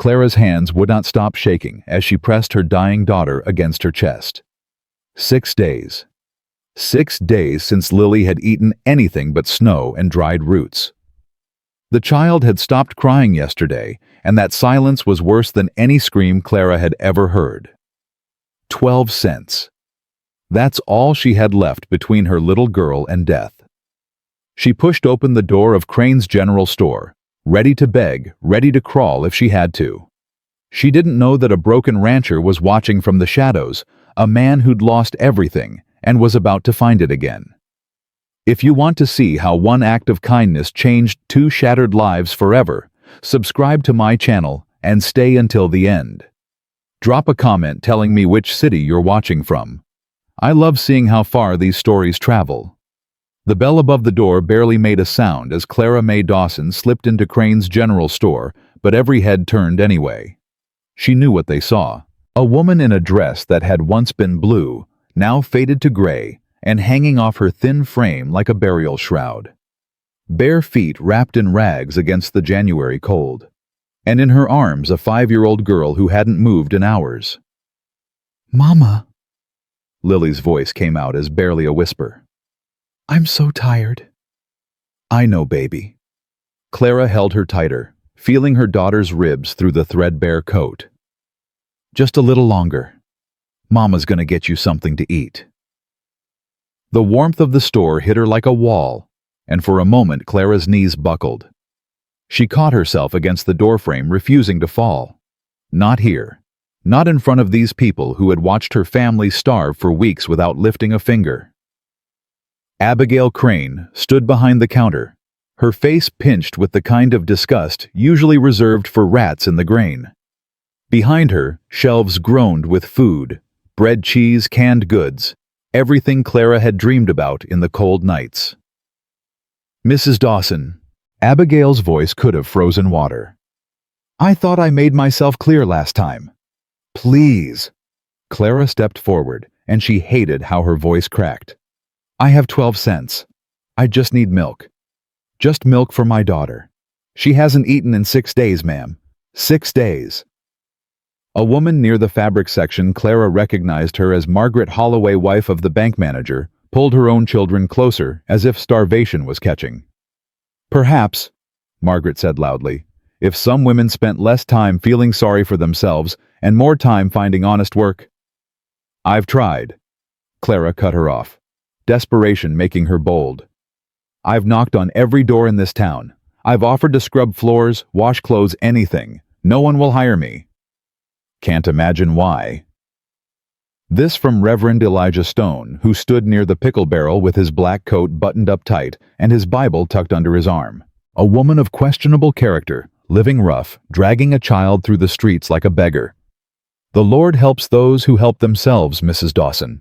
Clara's hands would not stop shaking as she pressed her dying daughter against her chest. 6 days. 6 days since Lily had eaten anything but snow and dried roots. The child had stopped crying yesterday, and that silence was worse than any scream Clara had ever heard. 12 cents. That's all she had left between her little girl and death. She pushed open the door of Crane's general store, ready to beg, ready to crawl if she had to. She didn't know that a broken rancher was watching from the shadows, a man who'd lost everything and was about to find it again. If you want to see how one act of kindness changed 2 shattered lives forever, subscribe to my channel and stay until the end. Drop a comment telling me which city you're watching from. I love seeing how far these stories travel. The bell above the door barely made a sound as Clara Mae Dawson slipped into Crane's general store, but every head turned anyway. She knew what they saw. A woman in a dress that had once been blue, now faded to gray, and hanging off her thin frame like a burial shroud. Bare feet wrapped in rags against the January cold. And in her arms a 5-year-old girl who hadn't moved in hours. "Mama," Lily's voice came out as barely a whisper. "I'm so tired." "I know, baby." Clara held her tighter, feeling her daughter's ribs through the threadbare coat. "Just a little longer. Mama's gonna get you something to eat." The warmth of the store hit her like a wall, and for a moment Clara's knees buckled. She caught herself against the doorframe, refusing to fall. Not here. Not in front of these people who had watched her family starve for weeks without lifting a finger. Abigail Crane stood behind the counter, her face pinched with the kind of disgust usually reserved for rats in the grain. Behind her, shelves groaned with food, bread, cheese, canned goods, everything Clara had dreamed about in the cold nights. "Mrs. Dawson," Abigail's voice could have frozen water. "I thought I made myself clear last time. Please." Clara stepped forward, and she hated how her voice cracked. "I have 12 cents. I just need milk. Just milk for my daughter. She hasn't eaten in 6 days, ma'am. 6 days." A woman near the fabric section, Clara recognized her as Margaret Holloway, wife of the bank manager, pulled her own children closer as if starvation was catching. "Perhaps," Margaret said loudly, "if some women spent less time feeling sorry for themselves and more time finding honest work." "I've tried." Clara cut her off, desperation making her bold. "I've knocked on every door in this town. I've offered to scrub floors, wash clothes, anything. No one will hire me." "Can't imagine why." This from Reverend Elijah Stone, who stood near the pickle barrel with his black coat buttoned up tight and his Bible tucked under his arm. A woman of questionable character, living rough, dragging a child through the streets like a beggar. "The Lord helps those who help themselves, Mrs. Dawson."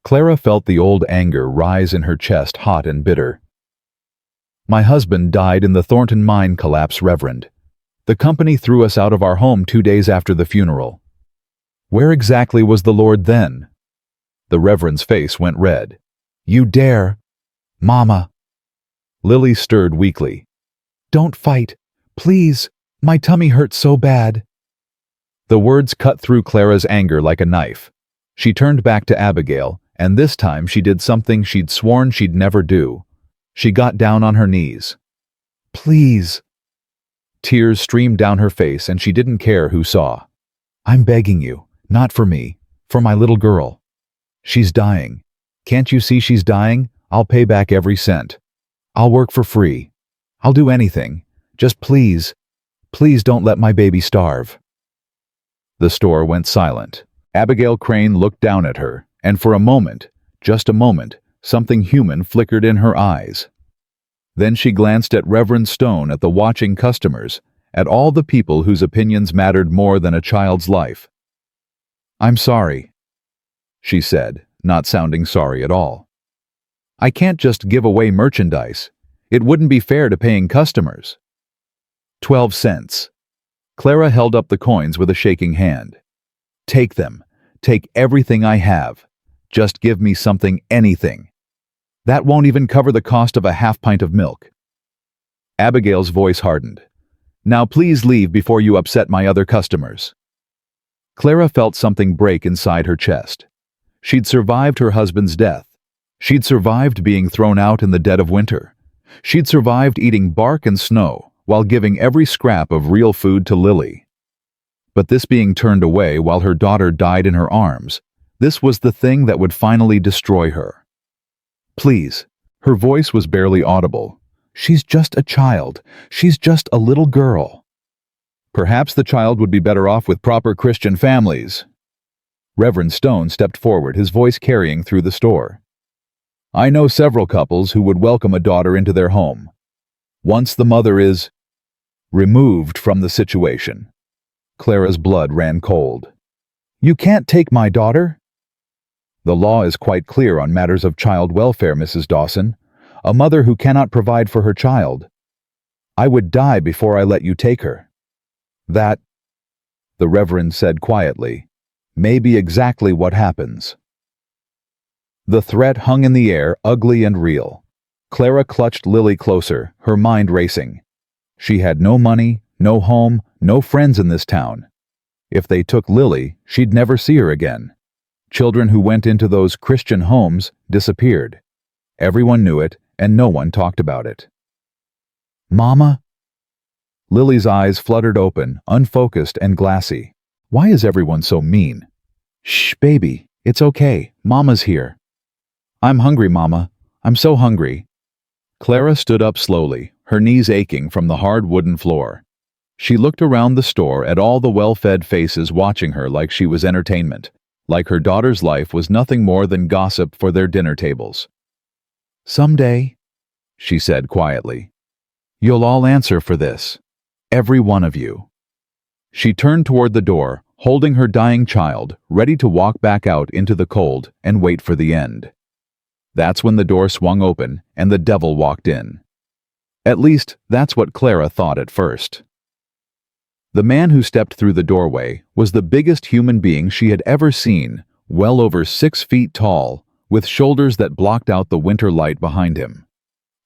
Clara felt the old anger rise in her chest, hot and bitter. "My husband died in the Thornton mine collapse, Reverend. The company threw us out of our home 2 days after the funeral." "Where exactly was the Lord then?" The Reverend's face went red. "You dare, Mama." Lily stirred weakly. "Don't fight. Please. My tummy hurts so bad." The words cut through Clara's anger like a knife. She turned back to Abigail, and this time she did something she'd sworn she'd never do. She got down on her knees. "Please." Tears streamed down her face, and she didn't care who saw. "I'm begging you, not for me, for my little girl. She's dying. Can't you see she's dying? I'll pay back every cent. I'll work for free. I'll do anything. Just please, please don't let my baby starve." The store went silent. Abigail Crane looked down at her, and for a moment, just a moment, something human flickered in her eyes. Then she glanced at Reverend Stone, at the watching customers, at all the people whose opinions mattered more than a child's life. "I'm sorry," she said, not sounding sorry at all. "I can't just give away merchandise. It wouldn't be fair to paying customers." 12 cents. Clara held up the coins with a shaking hand. "Take them. Take everything I have. Just give me something, anything. That won't even cover the cost of a half pint of milk." Abigail's voice hardened. Now please leave before you upset my other customers." Clara felt something break inside her chest. She'd survived her husband's death. She'd survived being thrown out in the dead of winter. She'd survived eating bark and snow while giving every scrap of real food to Lily. But this being turned away while her daughter died in her arms, this was the thing that would finally destroy her. "Please." Her voice was barely audible. "She's just a child. She's just a little girl." "Perhaps the child would be better off with proper Christian families." Reverend Stone stepped forward, his voice carrying through the store. "I know several couples who would welcome a daughter into their home. Once the mother is removed from the situation." Clara's blood ran cold. "You can't take my daughter." "The law is quite clear on matters of child welfare, Mrs. Dawson. A mother who cannot provide for her child. I would die before I let you take her." "That," the Reverend said quietly, "may be exactly what happens." The threat hung in the air, ugly and real. Clara clutched Lily closer, her mind racing. She had no money, no home, no friends in this town. If they took Lily, she'd never see her again. Children who went into those Christian homes disappeared. Everyone knew it, and no one talked about it. "Mama?" Lily's eyes fluttered open, unfocused and glassy. "Why is everyone so mean?" "Shh, baby, it's okay. Mama's here." "I'm hungry, Mama. I'm so hungry." Clara stood up slowly, her knees aching from the hard wooden floor. She looked around the store at all the well-fed faces watching her like she was entertainment, like her daughter's life was nothing more than gossip for their dinner tables. "Someday," she said quietly, "you'll all answer for this. Every one of you." She turned toward the door, holding her dying child, ready to walk back out into the cold and wait for the end. That's when the door swung open and the devil walked in. At least, that's what Clara thought at first. The man who stepped through the doorway was the biggest human being she had ever seen, well over 6 feet tall, with shoulders that blocked out the winter light behind him.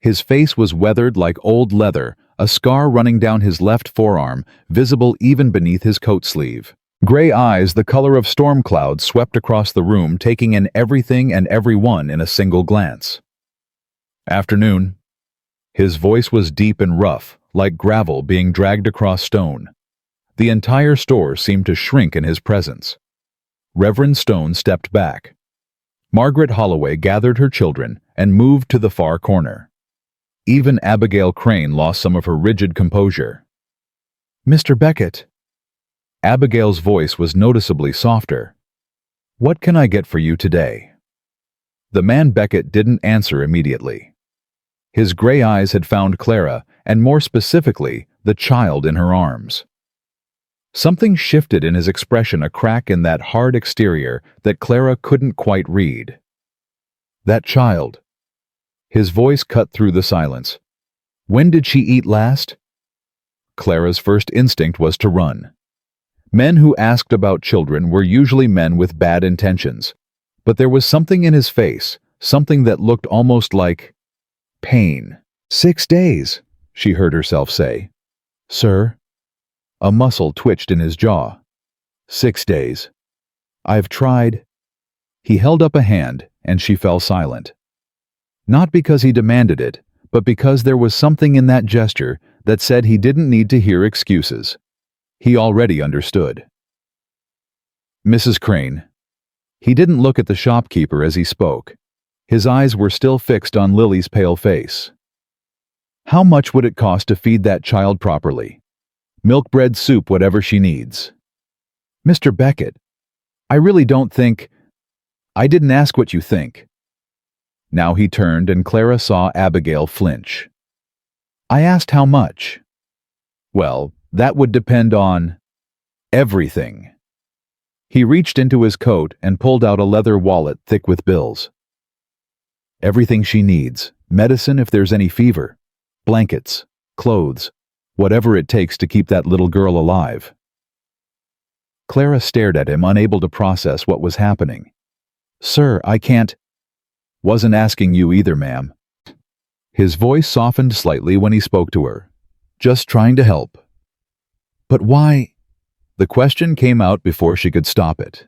His face was weathered like old leather, a scar running down his left forearm, visible even beneath his coat sleeve. Gray eyes the color of storm clouds swept across the room, taking in everything and everyone in a single glance. "Afternoon." His voice was deep and rough, like gravel being dragged across stone. The entire store seemed to shrink in his presence. Reverend Stone stepped back. Margaret Holloway gathered her children and moved to the far corner. Even Abigail Crane lost some of her rigid composure. "Mr. Beckett." Abigail's voice was noticeably softer. "What can I get for you today?" The man Beckett didn't answer immediately. His gray eyes had found Clara, and more specifically, the child in her arms. Something shifted in his expression, a crack in that hard exterior that Clara couldn't quite read. "That child." His voice cut through the silence. "When did she eat last?" Clara's first instinct was to run. Men who asked about children were usually men with bad intentions, but there was something in his face, something that looked almost like pain. "6 days," she heard herself say. "Sir?" A muscle twitched in his jaw. "6 days. I've tried." He held up a hand, and she fell silent. Not because he demanded it, but because there was something in that gesture that said he didn't need to hear excuses. He already understood. "Mrs. Crane." He didn't look at the shopkeeper as he spoke. His eyes were still fixed on Lily's pale face. "How much would it cost to feed that child properly? Milk, bread, soup, whatever she needs." "Mr. Beckett, I really don't think—" "I didn't ask what you think." Now he turned and Clara saw Abigail flinch. "I asked how much." "Well, that would depend on everything." He reached into his coat and pulled out a leather wallet thick with bills. "Everything she needs, medicine if there's any fever, blankets, clothes, whatever it takes to keep that little girl alive." Clara stared at him, unable to process what was happening. "Sir, I can't—" "Wasn't asking you either, ma'am." His voice softened slightly when he spoke to her. "Just trying to help. But why? The question came out before she could stop it.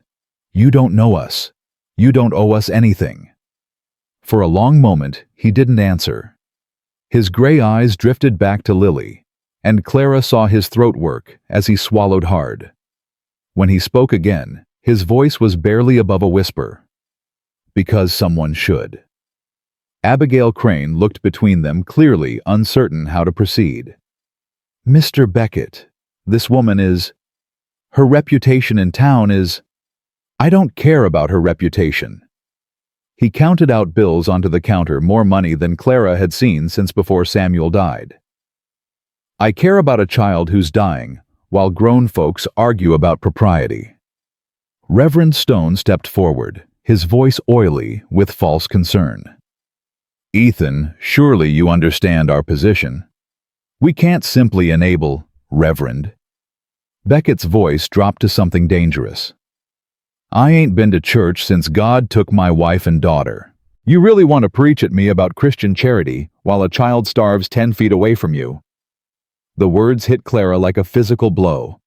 You don't know us. You don't owe us anything. For a long moment, he didn't answer. His gray eyes drifted back to Lily, and Clara saw his throat work as he swallowed hard. When he spoke again, his voice was barely above a whisper. Because someone should. Abigail Crane looked between them, clearly uncertain how to proceed. Mr. Beckett, this woman is... Her reputation in town is... I don't care about her reputation. He counted out bills onto the counter, more money than Clara had seen since before Samuel died. I care about a child who's dying, while grown folks argue about propriety. Reverend Stone stepped forward, his voice oily with false concern. Ethan, surely you understand our position. We can't simply enable, Reverend. Beckett's voice dropped to something dangerous. I ain't been to church since God took my wife and daughter. You really want to preach at me about Christian charity while a child starves 10 feet away from you? The words hit Clara like a physical blow.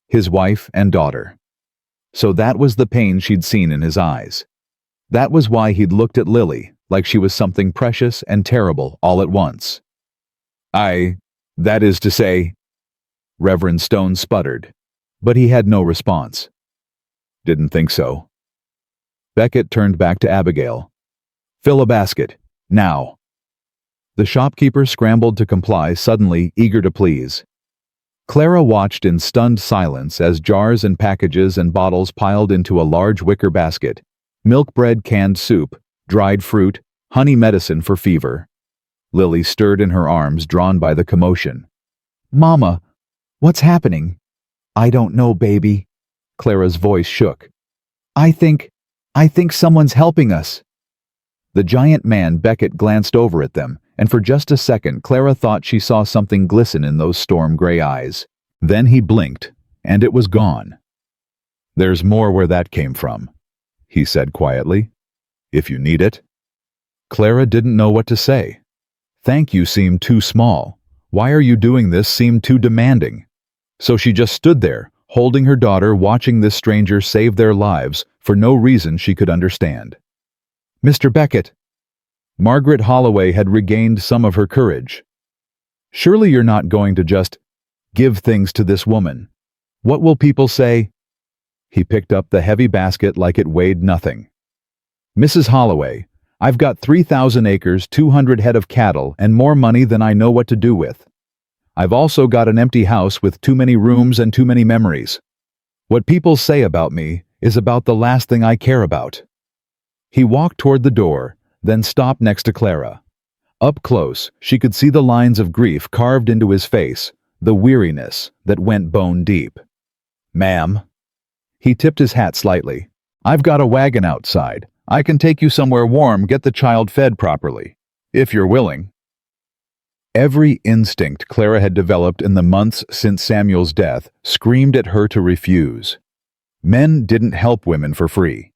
His wife and daughter. So that was the pain she'd seen in his eyes. That was why he'd looked at Lily like she was something precious and terrible all at once. That is to say... Reverend Stone sputtered, but he had no response. Didn't think so. Beckett turned back to Abigail. Fill a basket, now. The shopkeeper scrambled to comply, suddenly eager to please. Clara watched in stunned silence as jars and packages and bottles piled into a large wicker basket. Milk bread, canned soup, dried fruit, honey medicine for fever. Lily stirred in her arms, drawn by the commotion. Mama, what's happening? I don't know, baby. Clara's voice shook. I think someone's helping us. The giant man Beckett glanced over at them, and for just a second Clara thought she saw something glisten in those storm-gray eyes. Then he blinked, and it was gone. There's more where that came from, he said quietly. If you need it. Clara didn't know what to say. Thank you seemed too small. Why are you doing this seemed too demanding. So she just stood there, holding her daughter, watching this stranger save their lives for no reason she could understand. Mr. Beckett. Margaret Holloway had regained some of her courage. Surely you're not going to just give things to this woman. What will people say? He picked up the heavy basket like it weighed nothing. Mrs. Holloway, I've got 3,000 acres, 200 head of cattle, and more money than I know what to do with. I've also got an empty house with too many rooms and too many memories. What people say about me is about the last thing I care about. He walked toward the door, then stopped next to Clara. Up close, she could see the lines of grief carved into his face, the weariness that went bone deep. Ma'am. He tipped his hat slightly. I've got a wagon outside. I can take you somewhere warm, get the child fed properly, if you're willing. Every instinct Clara had developed in the months since Samuel's death screamed at her to refuse. Men didn't help women for free.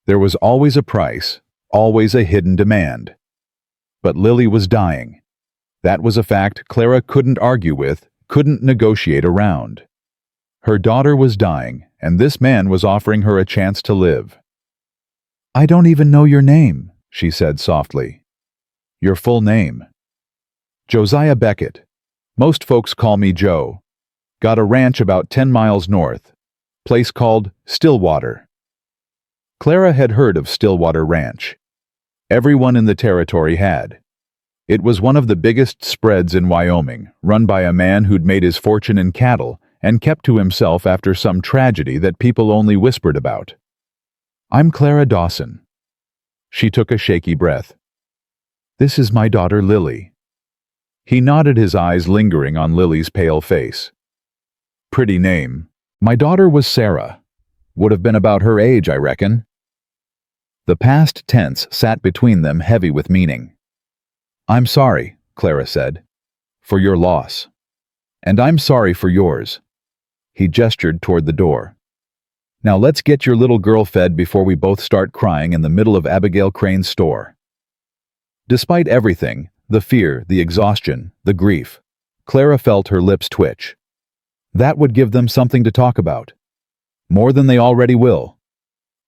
There was always a price, always a hidden demand. But Lily was dying. That was a fact Clara couldn't argue with, couldn't negotiate around. Her daughter was dying, and this man was offering her a chance to live. I don't even know your name, she said softly. Your full name. Josiah Beckett. Most folks call me Joe. Got a ranch about 10 miles north. Place called Stillwater. Clara had heard of Stillwater Ranch. Everyone in the territory had. It was one of the biggest spreads in Wyoming, run by a man who'd made his fortune in cattle and kept to himself after some tragedy that people only whispered about. I'm Clara Dawson. She took a shaky breath. This is my daughter Lily. He nodded, his eyes lingering on Lily's pale face. Pretty name. My daughter was Sarah. Would have been about her age, I reckon. The past tense sat between them, heavy with meaning. I'm sorry, Clara said, for your loss. And I'm sorry for yours. He gestured toward the door. Now let's get your little girl fed before we both start crying in the middle of Abigail Crane's store. Despite everything, the fear, the exhaustion, the grief, Clara felt her lips twitch. That would give them something to talk about. More than they already will.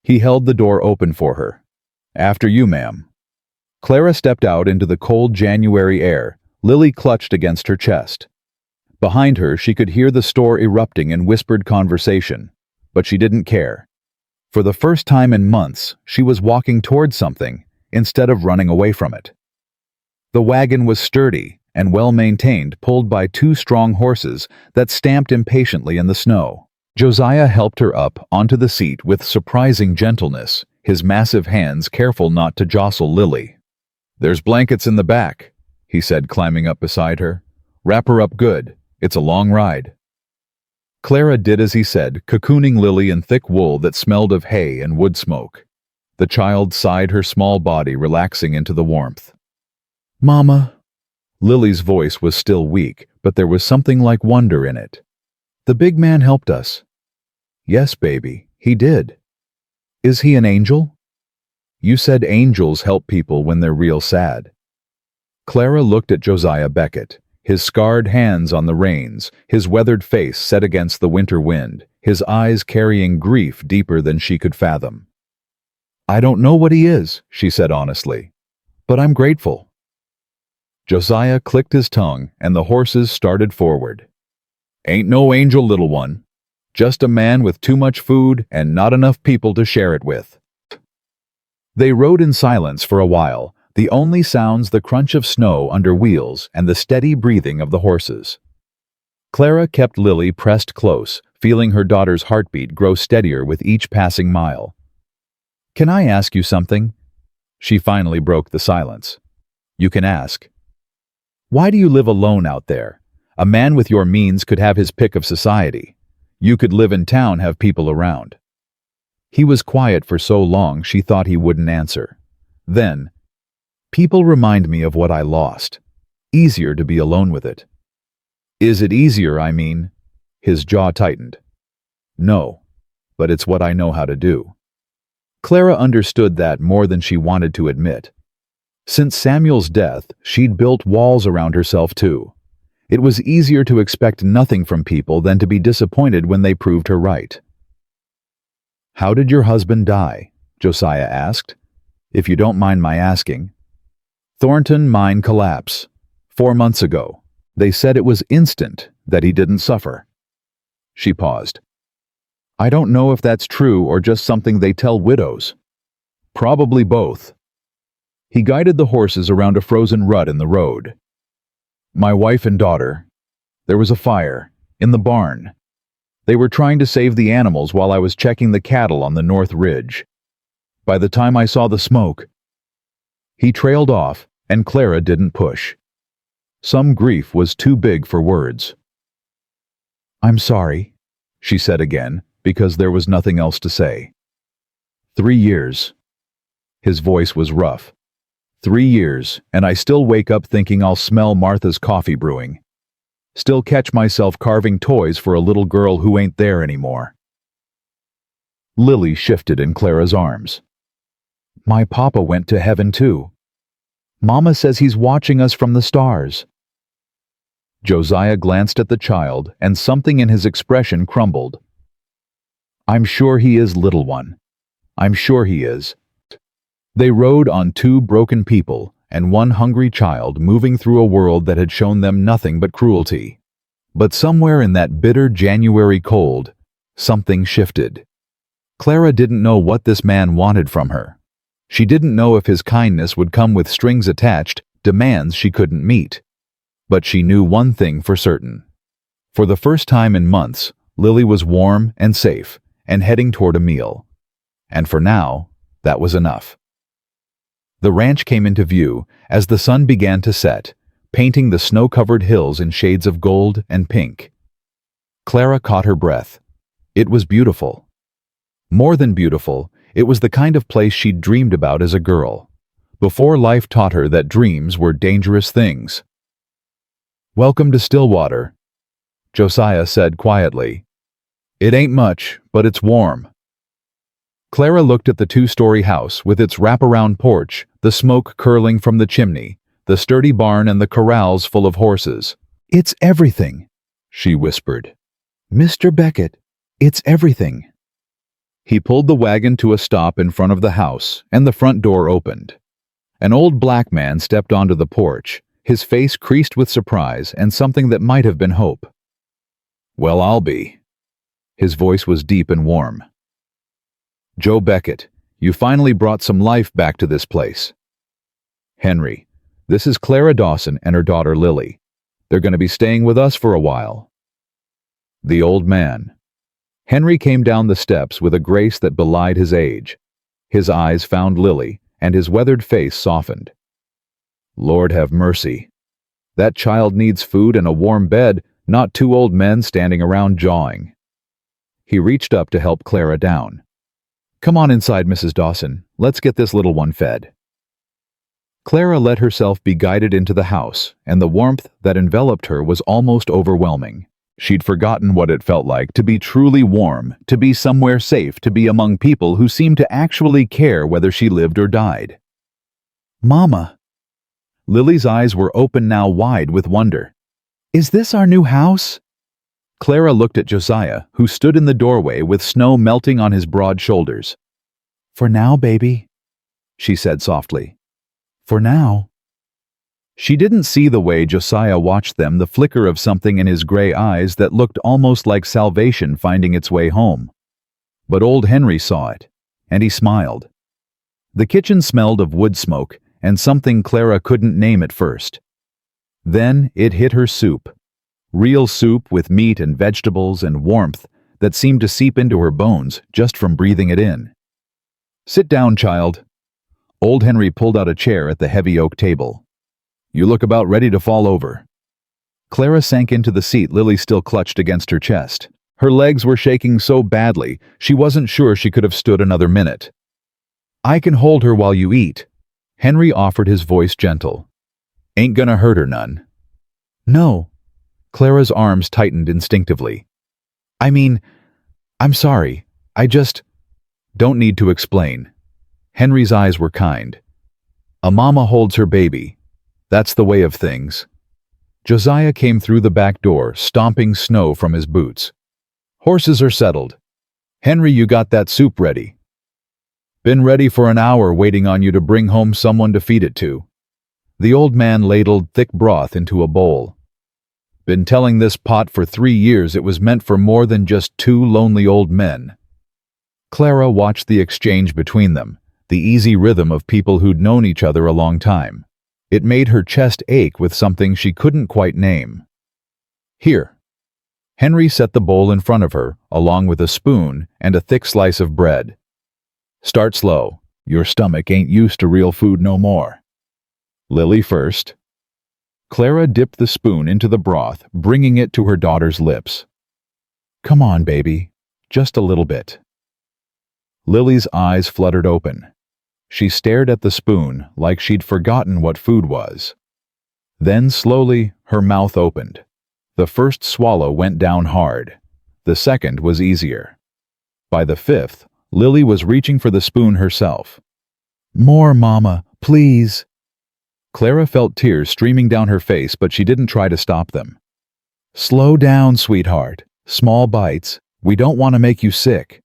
He held the door open for her. After you, ma'am. Clara stepped out into the cold January air, Lily clutched against her chest. Behind her, she could hear the store erupting in whispered conversation, but she didn't care. For the first time in months, she was walking towards something instead of running away from it. The wagon was sturdy and well-maintained, pulled by two strong horses that stamped impatiently in the snow. Josiah helped her up onto the seat with surprising gentleness, his massive hands careful not to jostle Lily. "There's blankets in the back," he said, climbing up beside her. "Wrap her up good. It's a long ride." Clara did as he said, cocooning Lily in thick wool that smelled of hay and wood smoke. The child sighed, her small body relaxing into the warmth. Mama. Lily's voice was still weak, but there was something like wonder in it. "The big man helped us." "Yes, baby, he did." "Is he an angel?" "You said angels help people when they're real sad." Clara looked at Josiah Beckett, his scarred hands on the reins, his weathered face set against the winter wind, his eyes carrying grief deeper than she could fathom. "I don't know what he is," she said honestly, "but I'm grateful." Josiah clicked his tongue, and the horses started forward. "Ain't no angel, little one. Just a man with too much food and not enough people to share it with." They rode in silence for a while, the only sounds the crunch of snow under wheels and the steady breathing of the horses. Clara kept Lily pressed close, feeling her daughter's heartbeat grow steadier with each passing mile. "Can I ask you something?" She finally broke the silence. "You can ask." "Why do you live alone out there? A man with your means could have his pick of society. You could live in town, have people around." He was quiet for so long she thought he wouldn't answer. Then, "People remind me of what I lost. Easier to be alone with it." "Is it easier, I mean?" His jaw tightened. "No, but it's what I know how to do." Clara understood that more than she wanted to admit. Since Samuel's death, she'd built walls around herself too. It was easier to expect nothing from people than to be disappointed when they proved her right. "How did your husband die?" Josiah asked. "If you don't mind my asking." "Thornton mine collapse. 4 months ago. They said it was instant, that he didn't suffer." She paused. "I don't know if that's true or just something they tell widows." "Probably both." He guided the horses around a frozen rut in the road. "My wife and daughter. There was a fire in the barn. They were trying to save the animals while I was checking the cattle on the north ridge. By the time I saw the smoke..." He trailed off, and Clara didn't push. Some grief was too big for words. "I'm sorry," she said again, because there was nothing else to say. 3 years. His voice was rough. 3 years, and I still wake up thinking I'll smell Martha's coffee brewing. Still catch myself carving toys for a little girl who ain't there anymore. Lily shifted in Clara's arms. "My papa went to heaven too. Mama says he's watching us from the stars." Josiah glanced at the child, and something in his expression crumbled. "I'm sure he is, little one. I'm sure he is." They rode on 2 broken people and 1 hungry child moving through a world that had shown them nothing but cruelty. But somewhere in that bitter January cold, something shifted. Clara didn't know what this man wanted from her. She didn't know if his kindness would come with strings attached, demands she couldn't meet. But she knew one thing for certain. For the first time in months, Lily was warm and safe and heading toward a meal. And for now, that was enough. The ranch came into view as the sun began to set, painting the snow-covered hills in shades of gold and pink. Clara caught her breath. It was beautiful. More than beautiful, it was the kind of place she'd dreamed about as a girl, before life taught her that dreams were dangerous things. "Welcome to Stillwater," Josiah said quietly. "It ain't much, but it's warm." Clara looked at the 2-story house with its wraparound porch, the smoke curling from the chimney, the sturdy barn and the corrals full of horses. "It's everything," she whispered. Mr. Beckett, it's everything. He pulled the wagon to a stop in front of the house, and the front door opened. An old black man stepped onto the porch, his face creased with surprise and something that might have been hope. Well, I'll be. His voice was deep and warm. Joe Beckett, you finally brought some life back to this place. Henry, this is Clara Dawson and her daughter Lily. They're going to be staying with us for a while. The old man. Henry came down the steps with a grace that belied his age. His eyes found Lily, and his weathered face softened. Lord have mercy. That child needs food and a warm bed, not two old men standing around jawing. He reached up to help Clara down. Come on inside, Mrs. Dawson. Let's get this little one fed. Clara let herself be guided into the house, and the warmth that enveloped her was almost overwhelming. She'd forgotten what it felt like to be truly warm, to be somewhere safe, to be among people who seemed to actually care whether she lived or died. Mama, Lily's eyes were open now wide with wonder. is this our new house? Clara looked at Josiah, who stood in the doorway with snow melting on his broad shoulders. For now, baby, She said softly. for now. She didn't see the way Josiah watched them, the flicker of something in his gray eyes that looked almost like salvation finding its way home. But old Henry saw it, and he smiled. The kitchen smelled of wood smoke and something Clara couldn't name at first. Then it hit her soup. Real soup with meat and vegetables and warmth that seemed to seep into her bones just from breathing it in. Sit down, child. Old Henry pulled out a chair at the heavy oak table. You look about ready to fall over. Clara sank into the seat Lily still clutched against her chest. Her legs were shaking so badly she wasn't sure she could have stood another minute. I can hold her while you eat. Henry offered, his voice gentle. Ain't gonna hurt her none. No, Clara's arms tightened instinctively. I mean, I'm sorry. I just don't need to explain. Henry's eyes were kind. A mama holds her baby. That's the way of things. Josiah came through the back door, stomping snow from his boots. Horses are settled. Henry, you got that soup ready. Been ready for an hour, waiting on you to bring home someone to feed it to. The old man ladled thick broth into a bowl. Been telling this pot for 3 years it was meant for more than just two lonely old men. Clara watched the exchange between them, the easy rhythm of people who'd known each other a long time. It made her chest ache with something she couldn't quite name. Here. Henry set the bowl in front of her, along with a spoon and a thick slice of bread. Start slow. Your stomach ain't used to real food no more. Lily first. Clara dipped the spoon into the broth, bringing it to her daughter's lips. Come on, baby. Just a little bit. Lily's eyes fluttered open. She stared at the spoon like she'd forgotten what food was. Then slowly, her mouth opened. The first swallow went down hard. The second was easier. By the fifth, Lily was reaching for the spoon herself. More, Mama, please. Clara felt tears streaming down her face, but she didn't try to stop them. Slow down, sweetheart. Small bites. We don't want to make you sick.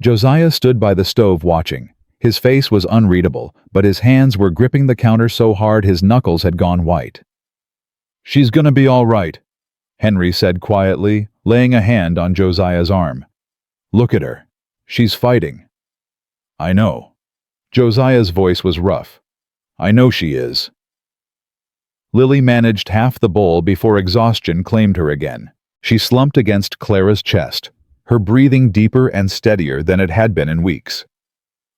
Josiah stood by the stove watching. His face was unreadable, but his hands were gripping the counter so hard his knuckles had gone white. She's gonna be all right, Henry said quietly, laying a hand on Josiah's arm. Look at her. She's fighting. I know. Josiah's voice was rough. I know she is. Lily managed half the bowl before exhaustion claimed her again. She slumped against Clara's chest, her breathing deeper and steadier than it had been in weeks.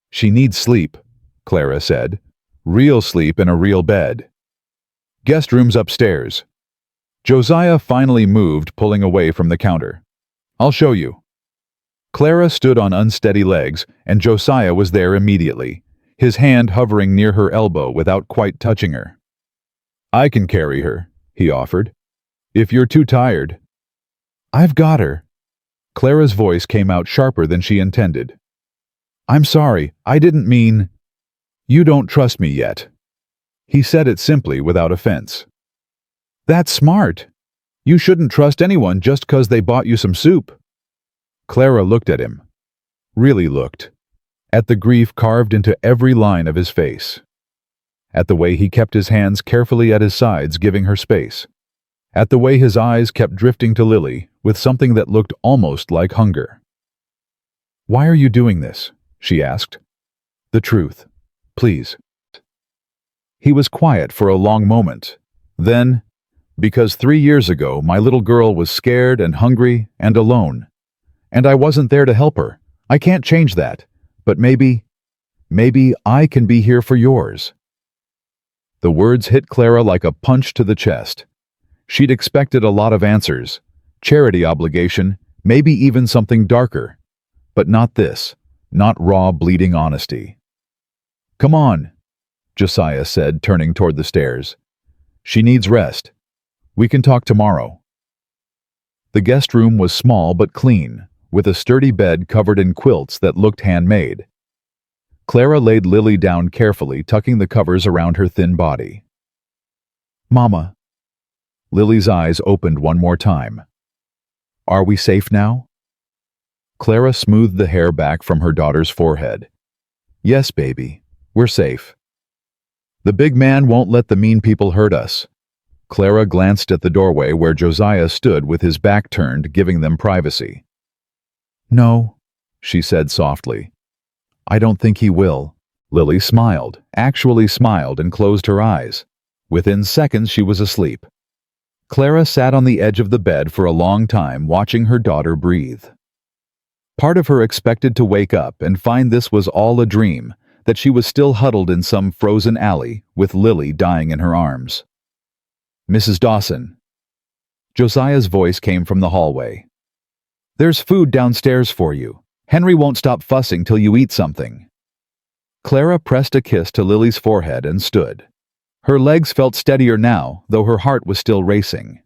She needs sleep, Clara said. Real sleep in a real bed. Guest room's upstairs. Josiah finally moved, pulling away from the counter. I'll show you. Clara stood on unsteady legs, and Josiah was there immediately, his hand hovering near her elbow without quite touching her. I can carry her, he offered. If you're too tired. I've got her. Clara's voice came out sharper than she intended. I'm sorry, I didn't mean... You don't trust me yet. He said it simply without offense. That's smart. You shouldn't trust anyone just 'cause they bought you some soup." Clara looked at him. Really looked. At the grief carved into every line of his face. At the way he kept his hands carefully at his sides, giving her space. At the way his eyes kept drifting to Lily with something that looked almost like hunger. "Why are you doing this?" she asked. "The truth, please." He was quiet for a long moment. Then, "Because 3 years ago my little girl was scared and hungry and alone. And I wasn't there to help her. I can't change that. But maybe I can be here for yours." The words hit Clara like a punch to the chest. She'd expected a lot of answers. Charity obligation, maybe even something darker. But not this. Not raw, bleeding honesty. "Come on," Josiah said, turning toward the stairs. "She needs rest. We can talk tomorrow." The guest room was small but clean, with a sturdy bed covered in quilts that looked handmade. Clara laid Lily down carefully, tucking the covers around her thin body. "Mama." Lily's eyes opened one more time. "Are we safe now?" Clara smoothed the hair back from her daughter's forehead. "Yes, baby, we're safe. The big man won't let the mean people hurt us." Clara glanced at the doorway where Josiah stood with his back turned, giving them privacy. "No," she said softly. "I don't think he will." Lily smiled, actually smiled, and closed her eyes. Within seconds she was asleep. Clara sat on the edge of the bed for a long time, watching her daughter breathe. Part of her expected to wake up and find this was all a dream, that she was still huddled in some frozen alley with Lily dying in her arms. "Mrs. Dawson." Josiah's voice came from the hallway. "There's food downstairs for you. Henry won't stop fussing till you eat something." Clara pressed a kiss to Lily's forehead and stood. Her legs felt steadier now, though her heart was still racing.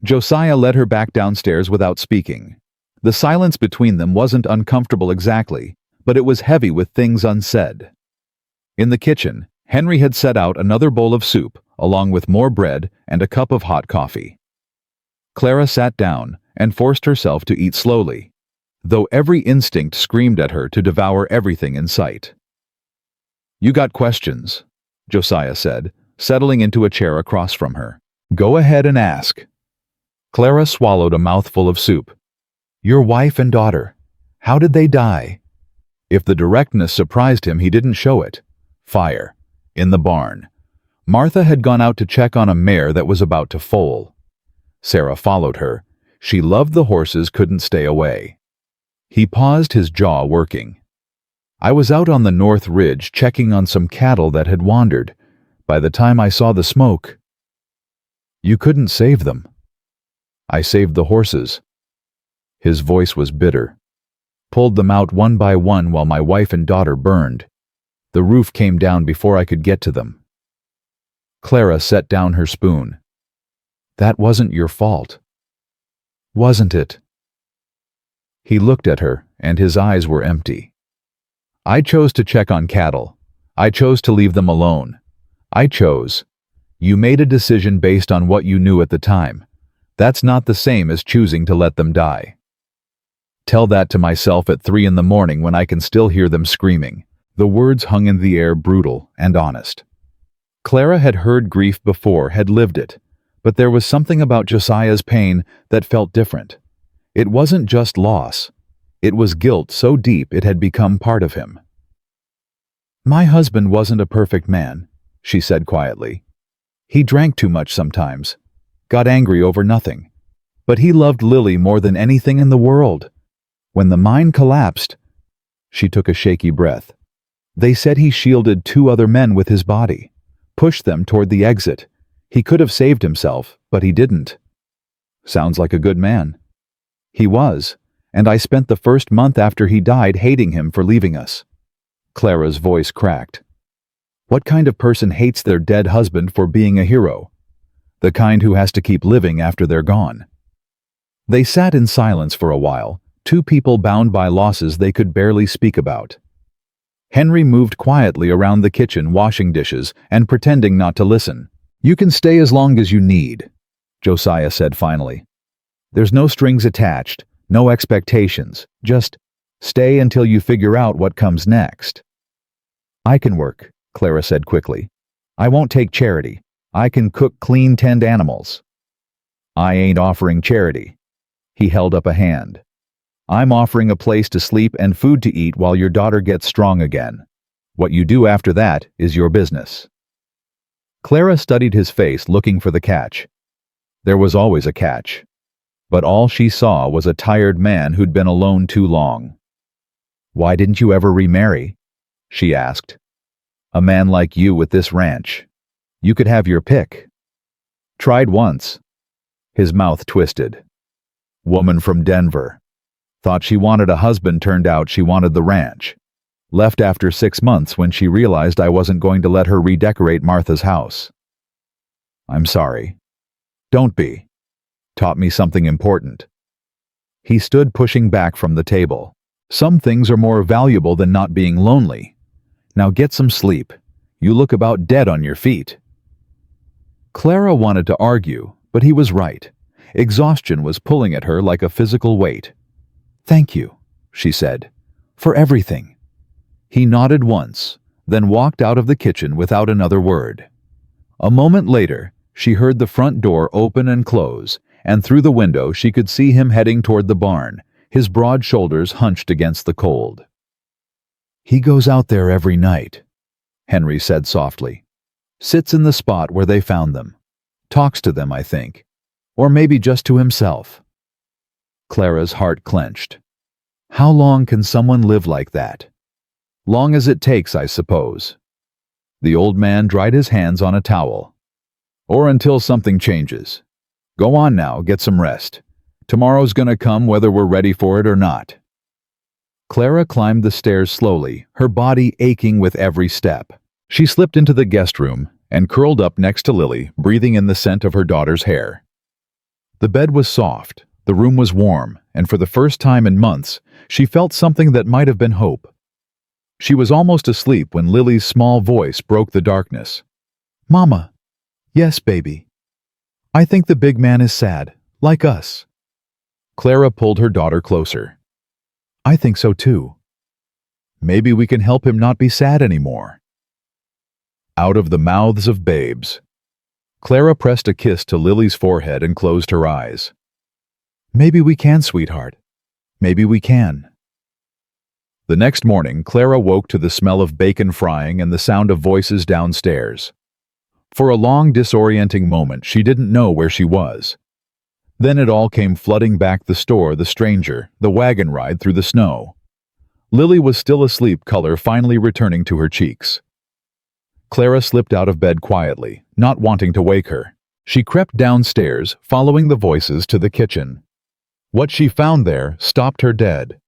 Josiah led her back downstairs without speaking. The silence between them wasn't uncomfortable exactly, but it was heavy with things unsaid. In the kitchen, Henry had set out another bowl of soup, along with more bread and a cup of hot coffee. Clara sat down and forced herself to eat slowly, though every instinct screamed at her to devour everything in sight. "You got questions," Josiah said, settling into a chair across from her. "Go ahead and ask." Clara swallowed a mouthful of soup. "Your wife and daughter, how did they die?" If the directness surprised him, he didn't show it. Fire. In the barn. Martha had gone out to check on a mare that was about to foal. Sarah followed her. She loved the horses, couldn't stay away. He paused, his jaw working. "I was out on the North Ridge checking on some cattle that had wandered. By the time I saw the smoke..." "You couldn't save them." "I saved the horses." His voice was bitter. "Pulled them out one by one while my wife and daughter burned. The roof came down before I could get to them." Clara set down her spoon. "That wasn't your fault." "Wasn't it?" He looked at her, and his eyes were empty. "I chose to check on cattle. I chose to leave them alone. I chose. You made a decision based on what you knew at the time. That's not the same as choosing to let them die." Tell that to myself at 3 a.m. when I can still hear them screaming. The words hung in the air, brutal and honest. Clara had heard grief before, had lived it, but there was something about Josiah's pain that felt different. It wasn't just loss. It was guilt so deep it had become part of him. "My husband wasn't a perfect man," she said quietly. "He drank too much sometimes, got angry over nothing. But he loved Lily more than anything in the world. When the mine collapsed..." She took a shaky breath. "They said he shielded 2 other men with his body, pushed them toward the exit. He could have saved himself, but he didn't." "Sounds like a good man." "He was, and I spent the first month after he died hating him for leaving us." Clara's voice cracked. "What kind of person hates their dead husband for being a hero? The kind who has to keep living after they're gone." They sat in silence for a while, 2 people bound by losses they could barely speak about. Henry moved quietly around the kitchen, washing dishes and pretending not to listen. "You can stay as long as you need," Josiah said finally. There's no strings attached, no expectations, just stay until you figure out what comes next. I can work, Clara said quickly. I won't take charity. I can cook clean tend animals. I ain't offering charity. He held up a hand. I'm offering a place to sleep and food to eat while your daughter gets strong again. What you do after that is your business. Clara studied his face, looking for the catch. There was always a catch. But all she saw was a tired man who'd been alone too long. Why didn't you ever remarry? She asked. A man like you with this ranch. You could have your pick. Tried once. His mouth twisted. Woman from Denver. Thought she wanted a husband, turned out she wanted the ranch. Left after 6 months when she realized I wasn't going to let her redecorate Martha's house. I'm sorry. Don't be. Taught me something important. He stood pushing back from the table. Some things are more valuable than not being lonely. Now get some sleep. You look about dead on your feet. Clara wanted to argue, but he was right. Exhaustion was pulling at her like a physical weight. Thank you, she said, for everything. He nodded once, then walked out of the kitchen without another word. A moment later, she heard the front door open and close, and through the window she could see him heading toward the barn, his broad shoulders hunched against the cold. He goes out there every night, Henry said softly. Sits in the spot where they found them. Talks to them, I think. Or maybe just to himself. Clara's heart clenched. How long can someone live like that? Long as it takes, I suppose. The old man dried his hands on a towel. Or until something changes. Go on now, get some rest. Tomorrow's gonna come whether we're ready for it or not. Clara climbed the stairs slowly, her body aching with every step. She slipped into the guest room and curled up next to Lily, breathing in the scent of her daughter's hair. The bed was soft, the room was warm, and for the first time in months, she felt something that might have been hope. She was almost asleep when Lily's small voice broke the darkness. Mama. Yes, baby. I think the big man is sad, like us. Clara pulled her daughter closer. I think so too. Maybe we can help him not be sad anymore. Out of the mouths of babes. Clara pressed a kiss to Lily's forehead and closed her eyes. Maybe we can, sweetheart. Maybe we can. The next morning, Clara woke to the smell of bacon frying and the sound of voices downstairs. For a long, disorienting moment, she didn't know where she was. Then it all came flooding back: the store, the stranger, the wagon ride through the snow. Lily was still asleep, color finally returning to her cheeks. Clara slipped out of bed quietly, not wanting to wake her. She crept downstairs, following the voices to the kitchen. What she found there stopped her dead.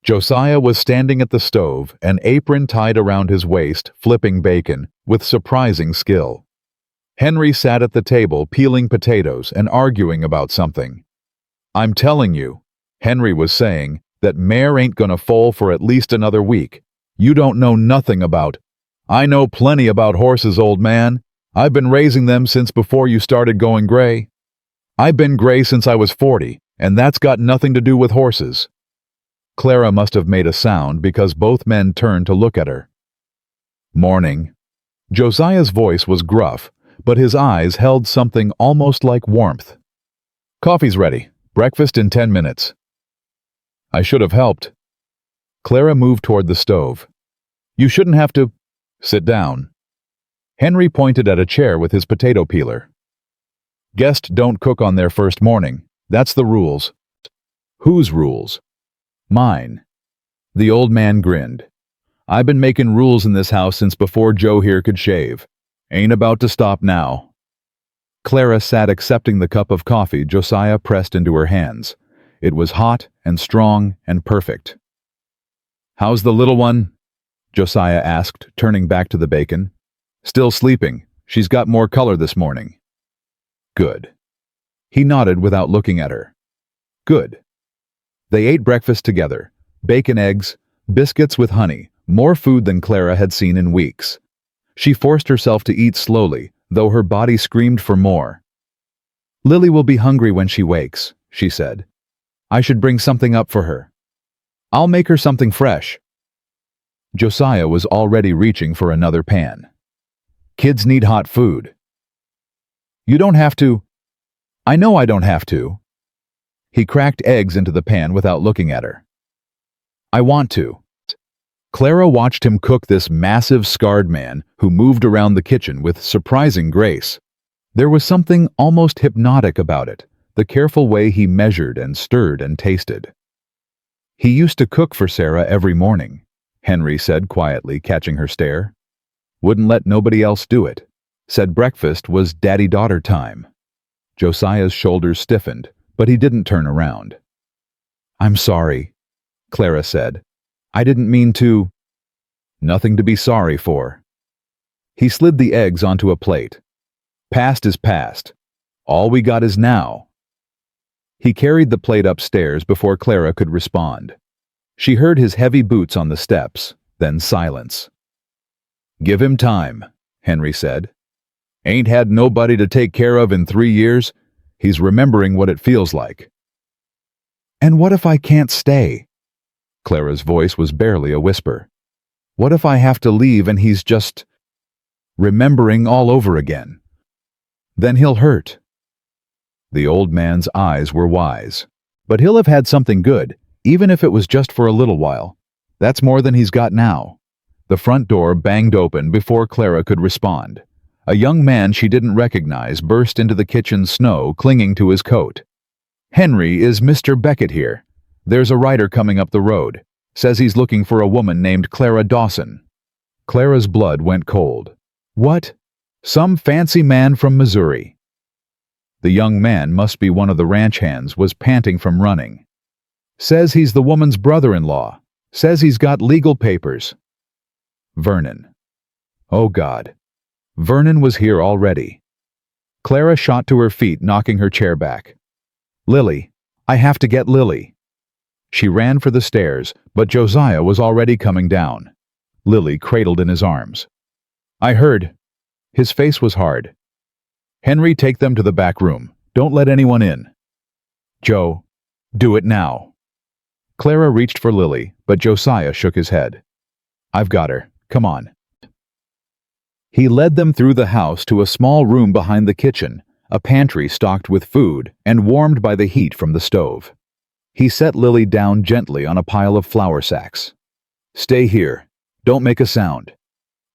Josiah was standing at the stove, an apron tied around his waist, flipping bacon, with surprising skill. Henry sat at the table, peeling potatoes and arguing about something. I'm telling you, Henry was saying, that mare ain't gonna foal for at least another week. You don't know nothing about. I know plenty about horses, old man. I've been raising them since before you started going gray. I've been gray since I was 40, and that's got nothing to do with horses. Clara must have made a sound because both men turned to look at her. Morning. Josiah's voice was gruff, but his eyes held something almost like warmth. Coffee's ready. Breakfast in 10 minutes. I should have helped. Clara moved toward the stove. You shouldn't have to. Sit down. Henry pointed at a chair with his potato peeler. Guests don't cook on their first morning. That's the rules. Whose rules? Mine. The old man grinned. I've been making rules in this house since before Joe here could shave. Ain't about to stop now. Clara sat accepting the cup of coffee Josiah pressed into her hands. It was hot and strong and perfect. How's the little one? Josiah asked, turning back to the bacon. Still sleeping. She's got more color this morning. Good. He nodded without looking at her. Good. They ate breakfast together. Bacon, eggs, biscuits with honey, more food than Clara had seen in weeks. She forced herself to eat slowly, though her body screamed for more. Lily will be hungry when she wakes, she said. I should bring something up for her. I'll make her something fresh. Josiah was already reaching for another pan. Kids need hot food. You don't have to. I know I don't have to. He cracked eggs into the pan without looking at her. I want to. Clara watched him cook this massive scarred man who moved around the kitchen with surprising grace. There was something almost hypnotic about it, the careful way he measured and stirred and tasted. He used to cook for Sarah every morning, Henry said quietly, catching her stare. Wouldn't let nobody else do it. Said breakfast was daddy-daughter time. Josiah's shoulders stiffened, but he didn't turn around. I'm sorry, Clara said. I didn't mean to. Nothing to be sorry for. He slid the eggs onto a plate. Past is past. All we got is now. He carried the plate upstairs before Clara could respond. She heard his heavy boots on the steps, then silence. Give him time, Henry said. Ain't had nobody to take care of in 3 years. He's remembering what it feels like. And what if I can't stay? Clara's voice was barely a whisper. What if I have to leave and he's just remembering all over again? Then he'll hurt. The old man's eyes were wise. But he'll have had something good, even if it was just for a little while. That's more than he's got now. The front door banged open before Clara could respond. A young man she didn't recognize burst into the kitchen snow, clinging to his coat. Henry, is Mr. Beckett here? There's a rider coming up the road. Says he's looking for a woman named Clara Dawson. Clara's blood went cold. What? Some fancy man from Missouri. The young man must be one of the ranch hands, was panting from running. Says he's the woman's brother-in-law. Says he's got legal papers. Vernon. Oh God. Vernon was here already. Clara shot to her feet, knocking her chair back. Lily. I have to get Lily. She ran for the stairs, but Josiah was already coming down. Lily cradled in his arms. I heard. His face was hard. Henry, take them to the back room. Don't let anyone in. Joe, do it now. Clara reached for Lily, but Josiah shook his head. I've got her. Come on. He led them through the house to a small room behind the kitchen, a pantry stocked with food and warmed by the heat from the stove. He set Lily down gently on a pile of flour sacks. Stay here. Don't make a sound.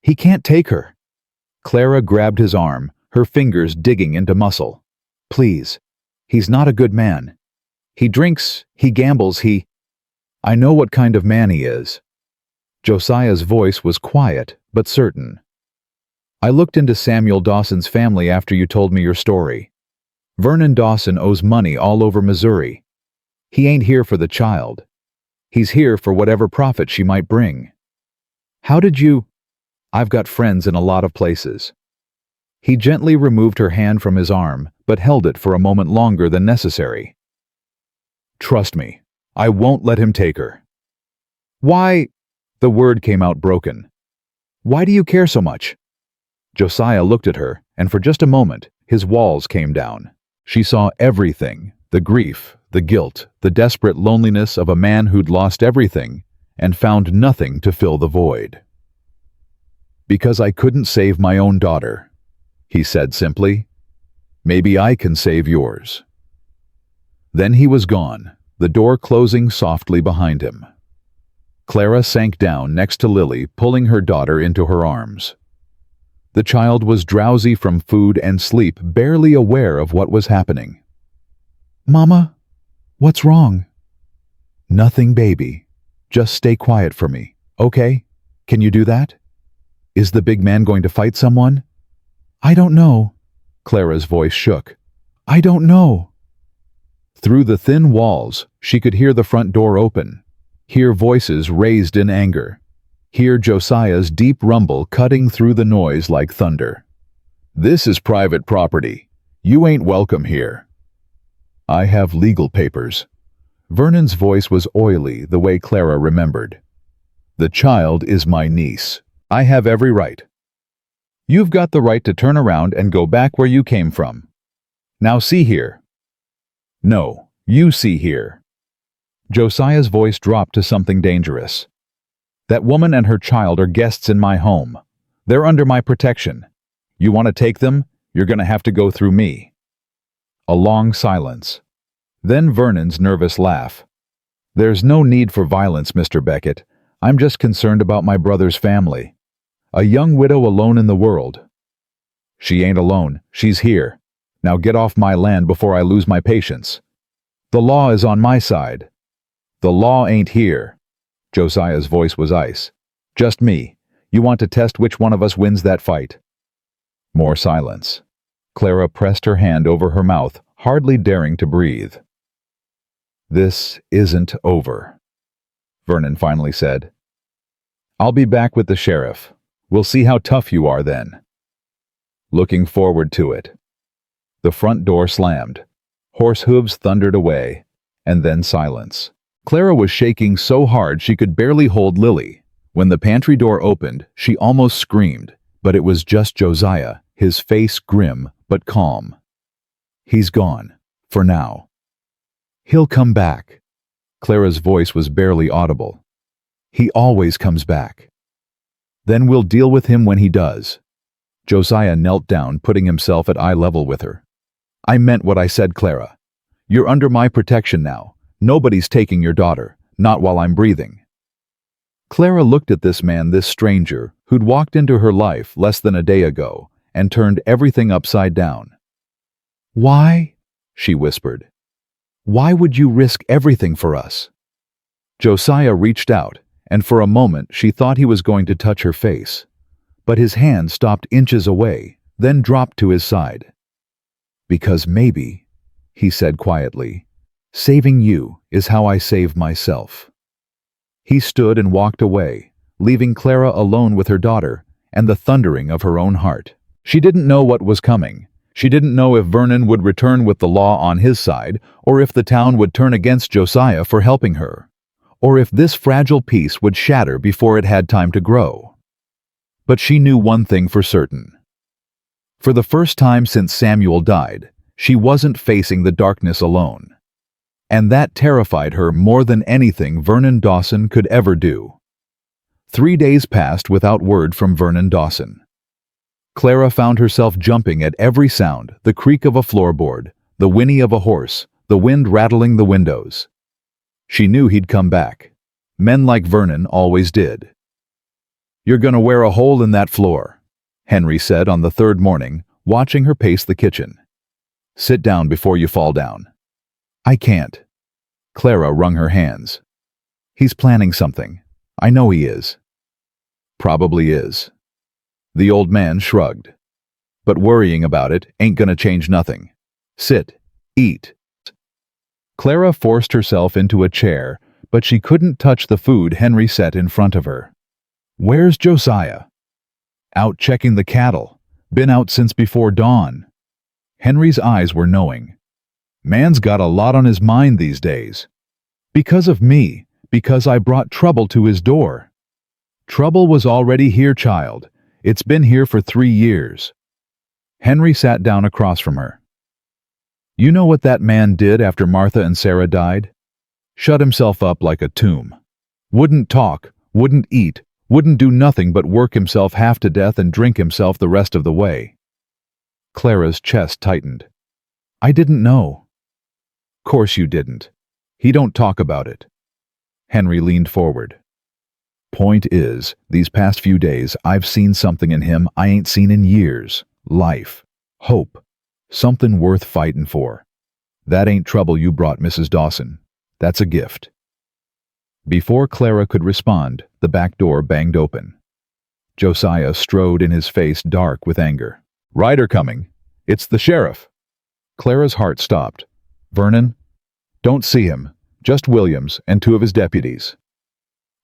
He can't take her. Clara grabbed his arm, her fingers digging into muscle. Please. He's not a good man. He drinks, he gambles, I know what kind of man he is. Josiah's voice was quiet, but certain. I looked into Samuel Dawson's family after you told me your story. Vernon Dawson owes money all over Missouri. He ain't here for the child. He's here for whatever profit she might bring. How did you? I've got friends in a lot of places. He gently removed her hand from his arm, but held it for a moment longer than necessary. Trust me, I won't let him take her. Why? The word came out broken. Why do you care so much? Josiah looked at her, and for just a moment, his walls came down. She saw everything, the grief, the guilt, the desperate loneliness of a man who'd lost everything and found nothing to fill the void. Because I couldn't save my own daughter, he said simply. Maybe I can save yours. Then he was gone, the door closing softly behind him. Clara sank down next to Lily, pulling her daughter into her arms. The child was drowsy from food and sleep, barely aware of what was happening. Mama, what's wrong? Nothing, baby. Just stay quiet for me, okay? Can you do that? Is the big man going to fight someone? I don't know. Clara's voice shook. I don't know. Through the thin walls, she could hear the front door open, hear voices raised in anger, hear Josiah's deep rumble cutting through the noise like thunder. This is private property. You ain't welcome here. I have legal papers. Vernon's voice was oily, the way Clara remembered. The child is my niece. I have every right. You've got the right to turn around and go back where you came from. Now see here. No, you see here. Josiah's voice dropped to something dangerous. That woman and her child are guests in my home. They're under my protection. You want to take them? You're going to have to go through me. A long silence. Then Vernon's nervous laugh. There's no need for violence, Mr. Beckett. I'm just concerned about my brother's family. A young widow alone in the world. She ain't alone. She's here. Now get off my land before I lose my patience. The law is on my side. The law ain't here. Josiah's voice was ice. Just me. You want to test which one of us wins that fight? More silence. Clara pressed her hand over her mouth, hardly daring to breathe. This isn't over, Vernon finally said. I'll be back with the sheriff. We'll see how tough you are then. Looking forward to it. The front door slammed. Horse hooves thundered away, and then silence. Clara was shaking so hard she could barely hold Lily. When the pantry door opened, she almost screamed, but it was just Josiah, his face grim but calm. He's gone, for now. He'll come back. Clara's voice was barely audible. He always comes back. Then we'll deal with him when he does. Josiah knelt down, putting himself at eye level with her. I meant what I said, Clara. You're under my protection now. Nobody's taking your daughter, not while I'm breathing. Clara looked at this man, this stranger, who'd walked into her life less than a day ago and turned everything upside down. Why? She whispered. Why would you risk everything for us? Josiah reached out, and for a moment she thought he was going to touch her face. But his hand stopped inches away, then dropped to his side. Because maybe, he said quietly, saving you is how I save myself. He stood and walked away, leaving Clara alone with her daughter and the thundering of her own heart. She didn't know what was coming. She didn't know if Vernon would return with the law on his side, or if the town would turn against Josiah for helping her, or if this fragile peace would shatter before it had time to grow. But she knew one thing for certain. For the first time since Samuel died, she wasn't facing the darkness alone. And that terrified her more than anything Vernon Dawson could ever do. 3 days passed without word from Vernon Dawson. Clara found herself jumping at every sound, the creak of a floorboard, the whinny of a horse, the wind rattling the windows. She knew he'd come back. Men like Vernon always did. You're gonna wear a hole in that floor, Henry said on the third morning, watching her pace the kitchen. Sit down before you fall down. I can't. Clara wrung her hands. He's planning something. I know he is. Probably is. The old man shrugged. But worrying about it ain't gonna change nothing. Sit. Eat. Clara forced herself into a chair, but she couldn't touch the food Henry set in front of her. Where's Josiah? Out checking the cattle. Been out since before dawn. Henry's eyes were knowing. Man's got a lot on his mind these days. Because of me, because I brought trouble to his door. Trouble was already here, child. It's been here for 3 years. Henry sat down across from her. You know what that man did after Martha and Sarah died? Shut himself up like a tomb. Wouldn't talk, wouldn't eat, wouldn't do nothing but work himself half to death and drink himself the rest of the way. Clara's chest tightened. I didn't know. Course you didn't. He don't talk about it. Henry leaned forward. Point is, these past few days I've seen something in him I ain't seen in years. Life. Hope. Something worth fighting for. That ain't trouble you brought, Mrs. Dawson. That's a gift. Before Clara could respond, the back door banged open. Josiah strode in his face dark with anger. Ryder coming. It's the sheriff. Clara's heart stopped. Vernon? Don't see him. Just Williams and 2 of his deputies.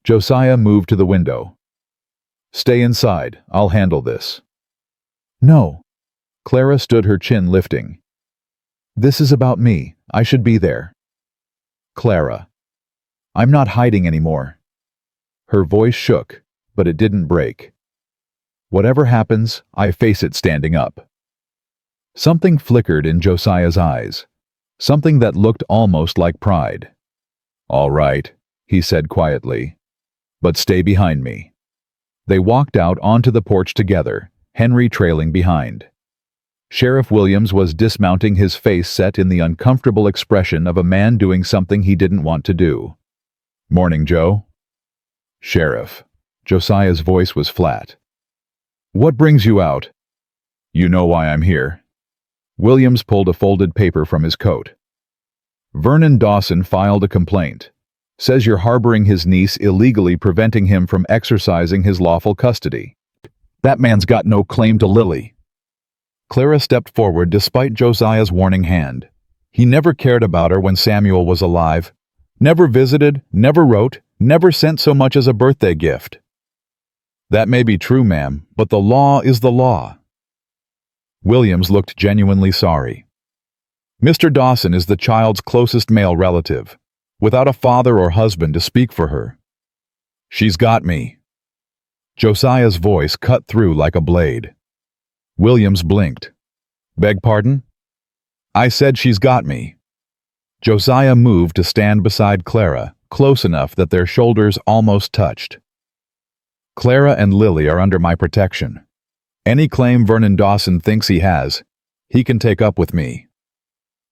Josiah moved to the window. Stay inside. I'll handle this. No. Clara stood, her chin lifting. This is about me. I should be there. Clara. I'm not hiding anymore. Her voice shook, but it didn't break. Whatever happens, I face it standing up. Something flickered in Josiah's eyes, something that looked almost like pride. "All right," he said quietly, "but stay behind me." They walked out onto the porch together, Henry trailing behind. Sheriff Williams was dismounting, his face set in the uncomfortable expression of a man doing something he didn't want to do. "Morning, Joe." "Sheriff." Josiah's voice was flat. "What brings you out?" "You know why I'm here." Williams pulled a folded paper from his coat. "Vernon Dawson filed a complaint. Says you're harboring his niece illegally, preventing him from exercising his lawful custody. That man's got no claim to Lily." Clara stepped forward despite Josiah's warning hand. He never cared about her when Samuel was alive. Never visited, never wrote, never sent so much as a birthday gift. "That may be true, ma'am, but the law is the law." Williams looked genuinely sorry. "Mr. Dawson is the child's closest male relative, without a father or husband to speak for her. She's got me." Josiah's voice cut through like a blade. Williams blinked. "Beg pardon?" "I said she's got me." Josiah moved to stand beside Clara, close enough that their shoulders almost touched. "Clara and Lily are under my protection. Any claim Vernon Dawson thinks he has, he can take up with me."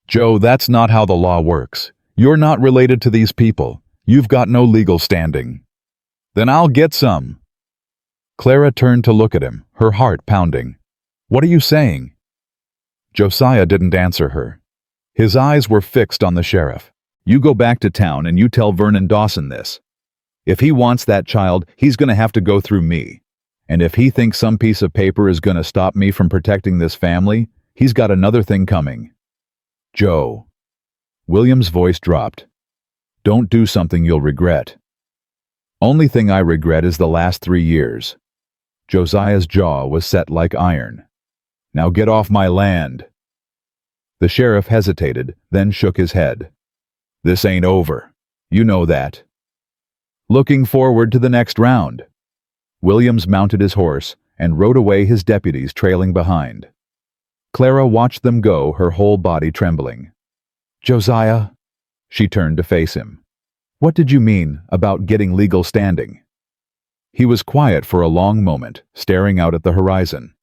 "Joe, that's not how the law works. You're not related to these people. You've got no legal standing." "Then I'll get some." Clara turned to look at him, her heart pounding. "What are you saying?" Josiah didn't answer her. His eyes were fixed on the sheriff. "You go back to town and you tell Vernon Dawson this. If he wants that child, he's going to have to go through me. And if he thinks some piece of paper is going to stop me from protecting this family, he's got another thing coming." "Joe." William's voice dropped. "Don't do something you'll regret." "Only thing I regret is the last 3 years." Josiah's jaw was set like iron. "Now get off my land." The sheriff hesitated, then shook his head. "This ain't over. You know that." "Looking forward to the next round." Williams mounted his horse and rode away, his deputies trailing behind. Clara watched them go, her whole body trembling. "Josiah," she turned to face him. "What did you mean about getting legal standing?" He was quiet for a long moment, staring out at the horizon.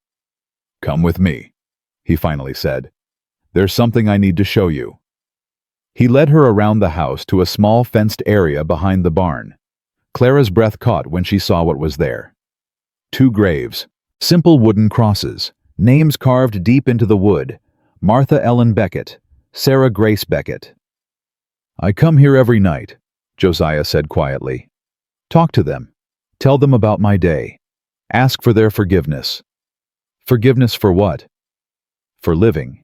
"Come with me," he finally said. "There's something I need to show you." He led her around the house to a small fenced area behind the barn. Clara's breath caught when she saw what was there. 2 graves, simple wooden crosses, names carved deep into the wood: Martha Ellen Beckett, Sarah Grace Beckett. "I come here every night," Josiah said quietly. "Talk to them. Tell them about my day. Ask for their forgiveness." "Forgiveness for what?" "For living."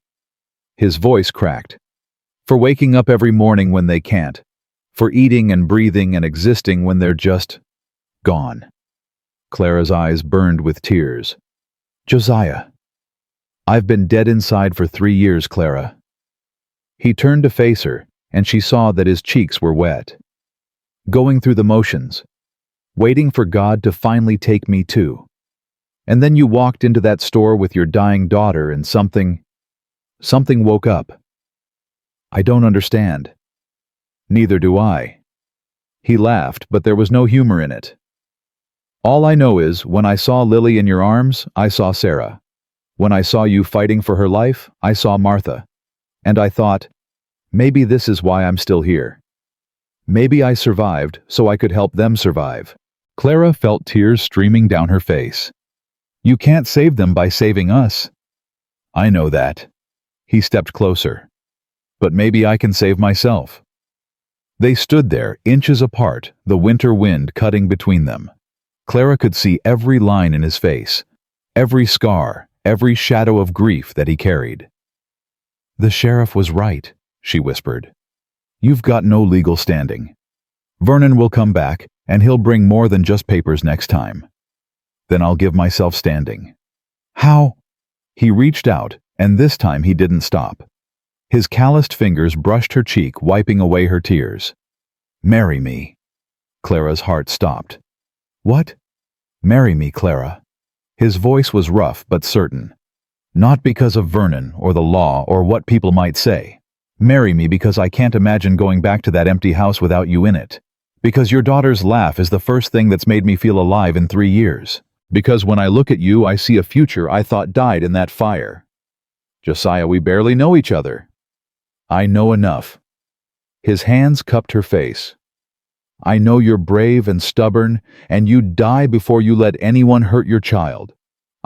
His voice cracked. "For waking up every morning when they can't. For eating and breathing and existing when they're just gone." Clara's eyes burned with tears. "Josiah." "I've been dead inside for 3 years, Clara." He turned to face her, and she saw that his cheeks were wet. "Going through the motions. Waiting for God to finally take me too. And then you walked into that store with your dying daughter and something woke up. I don't understand." "Neither do I." He laughed, but there was no humor in it. "All I know is, when I saw Lily in your arms, I saw Sarah. When I saw you fighting for her life, I saw Martha. And I thought, maybe this is why I'm still here. Maybe I survived so I could help them survive." Clara felt tears streaming down her face. "You can't save them by saving us." "I know that." He stepped closer. "But maybe I can save myself." They stood there, inches apart, the winter wind cutting between them. Clara could see every line in his face, every scar, every shadow of grief that he carried. "The sheriff was right," she whispered. "You've got no legal standing. Vernon will come back, and he'll bring more than just papers next time. Then I'll give myself standing." "How?" He reached out, and this time he didn't stop. His calloused fingers brushed her cheek, wiping away her tears. "Marry me." Clara's heart stopped. "What?" "Marry me, Clara." His voice was rough but certain. Not because of Vernon or the law or what people might say. Marry me because I can't imagine going back to that empty house without you in it. Because your daughter's laugh is the first thing that's made me feel alive in 3 years. Because when I look at you, I see a future I thought died in that fire. Josiah, we barely know each other. I know enough. His hands cupped her face. I know you're brave and stubborn, and you'd die before you let anyone hurt your child.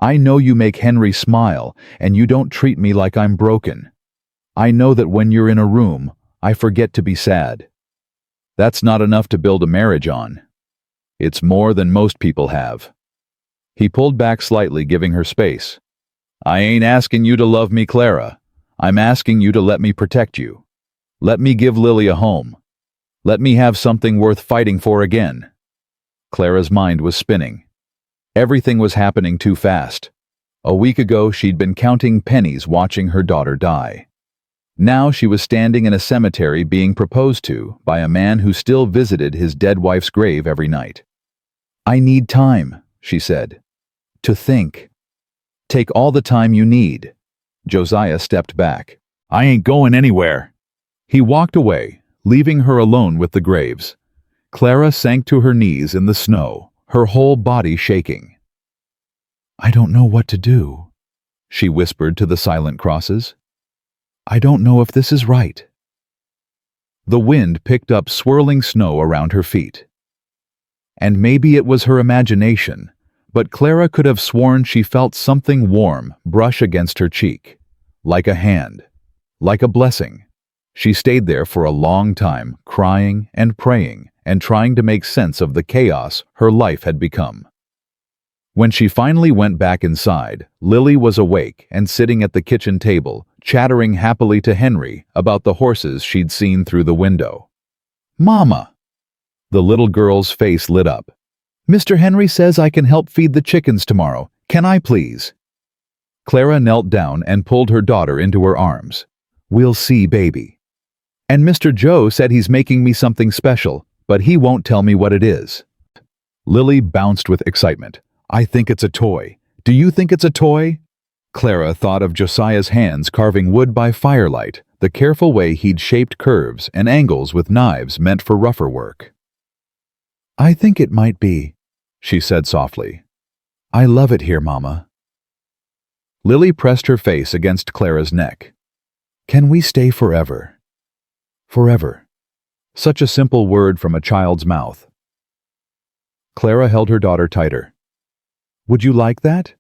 I know you make Henry smile, and you don't treat me like I'm broken. I know that when you're in a room, I forget to be sad. That's not enough to build a marriage on. It's more than most people have. He pulled back slightly, giving her space. I ain't asking you to love me, Clara. I'm asking you to let me protect you. Let me give Lily a home. Let me have something worth fighting for again. Clara's mind was spinning. Everything was happening too fast. A week ago, she'd been counting pennies watching her daughter die. Now she was standing in a cemetery being proposed to by a man who still visited his dead wife's grave every night. I need time, she said, to think. Take all the time you need. Josiah stepped back. I ain't going anywhere. He walked away, leaving her alone with the graves. Clara sank to her knees in the snow, her whole body shaking. I don't know what to do, she whispered to the silent crosses. I don't know if this is right. The wind picked up swirling snow around her feet. And maybe it was her imagination, but Clara could have sworn she felt something warm brush against her cheek, like a hand, like a blessing. She stayed there for a long time, crying and praying and trying to make sense of the chaos her life had become. When she finally went back inside, Lily was awake and sitting at the kitchen table, chattering happily to Henry about the horses she'd seen through the window. Mama! The little girl's face lit up. Mr. Henry says I can help feed the chickens tomorrow. Can I please? Clara knelt down and pulled her daughter into her arms. We'll see, baby. And Mr. Joe said he's making me something special, but he won't tell me what it is. Lily bounced with excitement. I think it's a toy. Do you think it's a toy? Clara thought of Josiah's hands carving wood by firelight, the careful way he'd shaped curves and angles with knives meant for rougher work. I think it might be, she said softly. I love it here, Mama. Lily pressed her face against Clara's neck. Can we stay forever? Forever. Such a simple word from a child's mouth. Clara held her daughter tighter. Would you like that?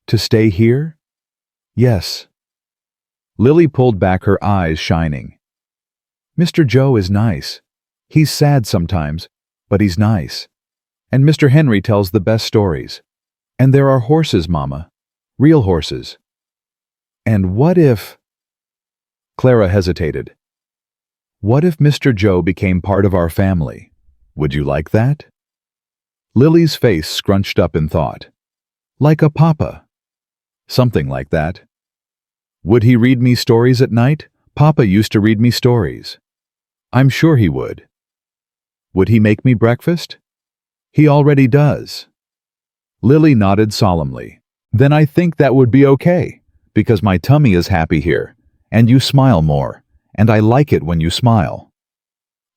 To stay here? Yes. Lily pulled back, her eyes shining. Mr. Joe is nice. He's sad sometimes, but he's nice. And Mr. Henry tells the best stories. And there are horses, Mama. Real horses. And what if... Clara hesitated. What if Mr. Joe became part of our family? Would you like that? Lily's face scrunched up in thought. Like a papa. Something like that. Would he read me stories at night? Papa used to read me stories. I'm sure he would. Would he make me breakfast? He already does. Lily nodded solemnly. Then I think that would be okay, because my tummy is happy here, and you smile more, and I like it when you smile.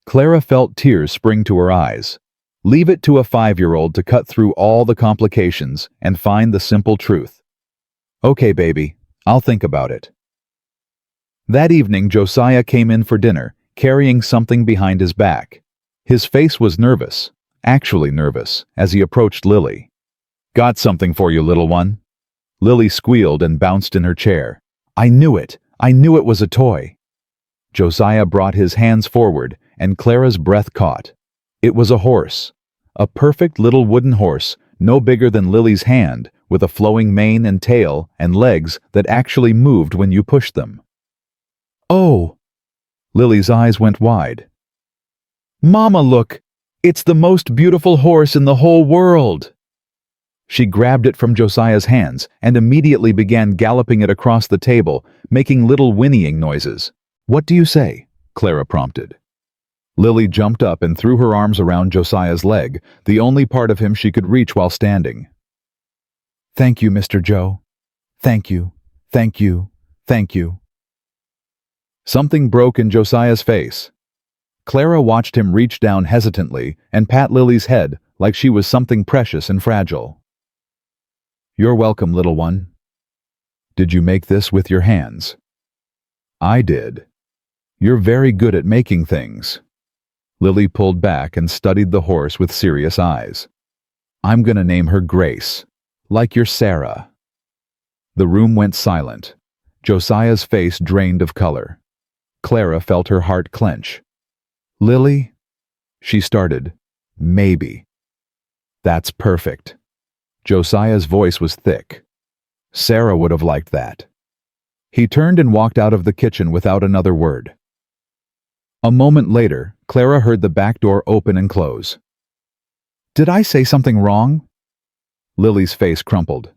Clara felt tears spring to her eyes. Leave it to a 5-year-old to cut through all the complications and find the simple truth. Okay, baby, I'll think about it. That evening, Josiah came in for dinner, carrying something behind his back. His face was nervous, actually nervous, as he approached Lily. Got something for you, little one. Lily squealed and bounced in her chair. I knew it. I knew it was a toy. Josiah brought his hands forward, and Clara's breath caught. It was a horse. A perfect little wooden horse, no bigger than Lily's hand, with a flowing mane and tail and legs that actually moved when you pushed them. Oh! Lily's eyes went wide. Mama, look! It's the most beautiful horse in the whole world! She grabbed it from Josiah's hands and immediately began galloping it across the table, making little whinnying noises. What do you say? Clara prompted. Lily jumped up and threw her arms around Josiah's leg, the only part of him she could reach while standing. Thank you, Mr. Joe. Thank you. Thank you. Thank you. Something broke in Josiah's face. Clara watched him reach down hesitantly and pat Lily's head like she was something precious and fragile. You're welcome, little one. Did you make this with your hands? I did. You're very good at making things. Lily pulled back and studied the horse with serious eyes. I'm gonna name her Grace, like your Sarah. The room went silent. Josiah's face drained of color. Clara felt her heart clench. Lily? She started. Maybe. That's perfect. Josiah's voice was thick. Sarah would have liked that. He turned and walked out of the kitchen without another word. A moment later, Clara heard the back door open and close. Did I say something wrong? Lily's face crumpled.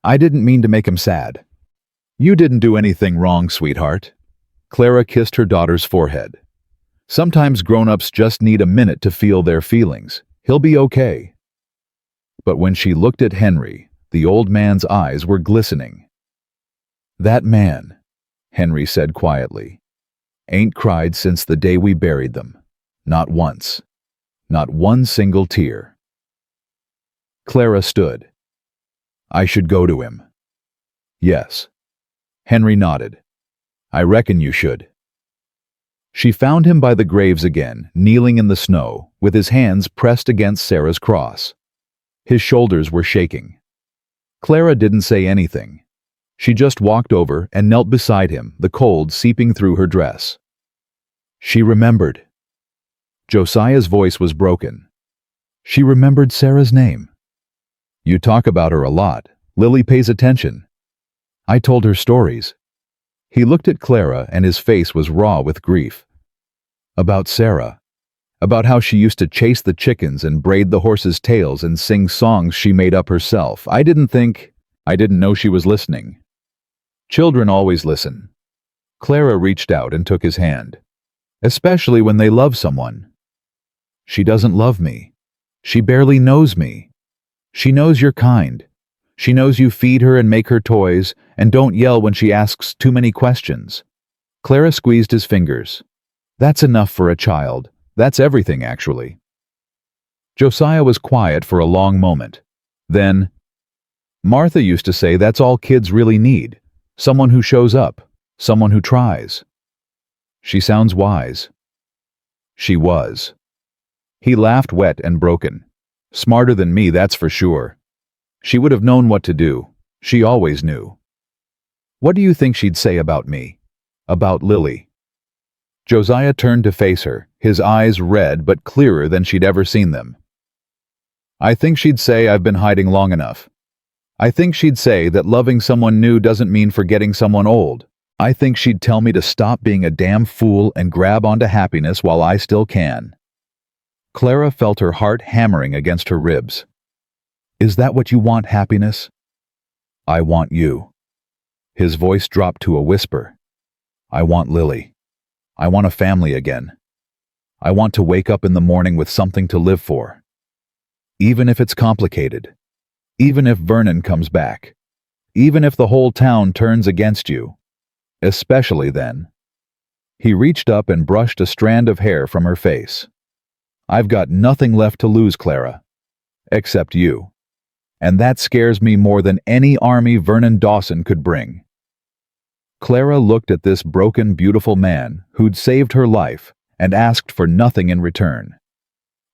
I didn't mean to make him sad. You didn't do anything wrong, sweetheart. Clara kissed her daughter's forehead. Sometimes grown-ups just need a minute to feel their feelings. He'll be okay. But when she looked at Henry, the old man's eyes were glistening. That man, Henry said quietly, ain't cried since the day we buried them. Not once. Not one single tear. Clara stood. I should go to him. Yes. Henry nodded. I reckon you should. She found him by the graves again, kneeling in the snow, with his hands pressed against Sarah's cross. His shoulders were shaking. Clara didn't say anything. She just walked over and knelt beside him, the cold seeping through her dress. She remembered. Josiah's voice was broken. She remembered Sarah's name. You talk about her a lot. Lily pays attention. I told her stories. He looked at Clara and his face was raw with grief. About Sarah. About how she used to chase the chickens and braid the horses' tails and sing songs she made up herself. I didn't know she was listening. Children always listen. Clara reached out and took his hand. Especially when they love someone. She doesn't love me. She barely knows me. She knows you're kind. She knows you feed her and make her toys and don't yell when she asks too many questions. Clara squeezed his fingers. That's enough for a child. That's everything, actually. Josiah was quiet for a long moment. Then, Martha used to say that's all kids really need. Someone who shows up. Someone who tries. She sounds wise. She was. He laughed wet and broken. Smarter than me, that's for sure. She would have known what to do. She always knew. What do you think she'd say about me? About Lily? Josiah turned to face her, his eyes red but clearer than she'd ever seen them. I think she'd say I've been hiding long enough. I think she'd say that loving someone new doesn't mean forgetting someone old. I think she'd tell me to stop being a damn fool and grab onto happiness while I still can. Clara felt her heart hammering against her ribs. Is that what you want, happiness? I want you. His voice dropped to a whisper. I want Lily. I want a family again. I want to wake up in the morning with something to live for. Even if it's complicated. Even if Vernon comes back. Even if the whole town turns against you. Especially then. He reached up and brushed a strand of hair from her face. I've got nothing left to lose, Clara. Except you. And that scares me more than any army Vernon Dawson could bring. Clara looked at this broken, beautiful man who'd saved her life and asked for nothing in return.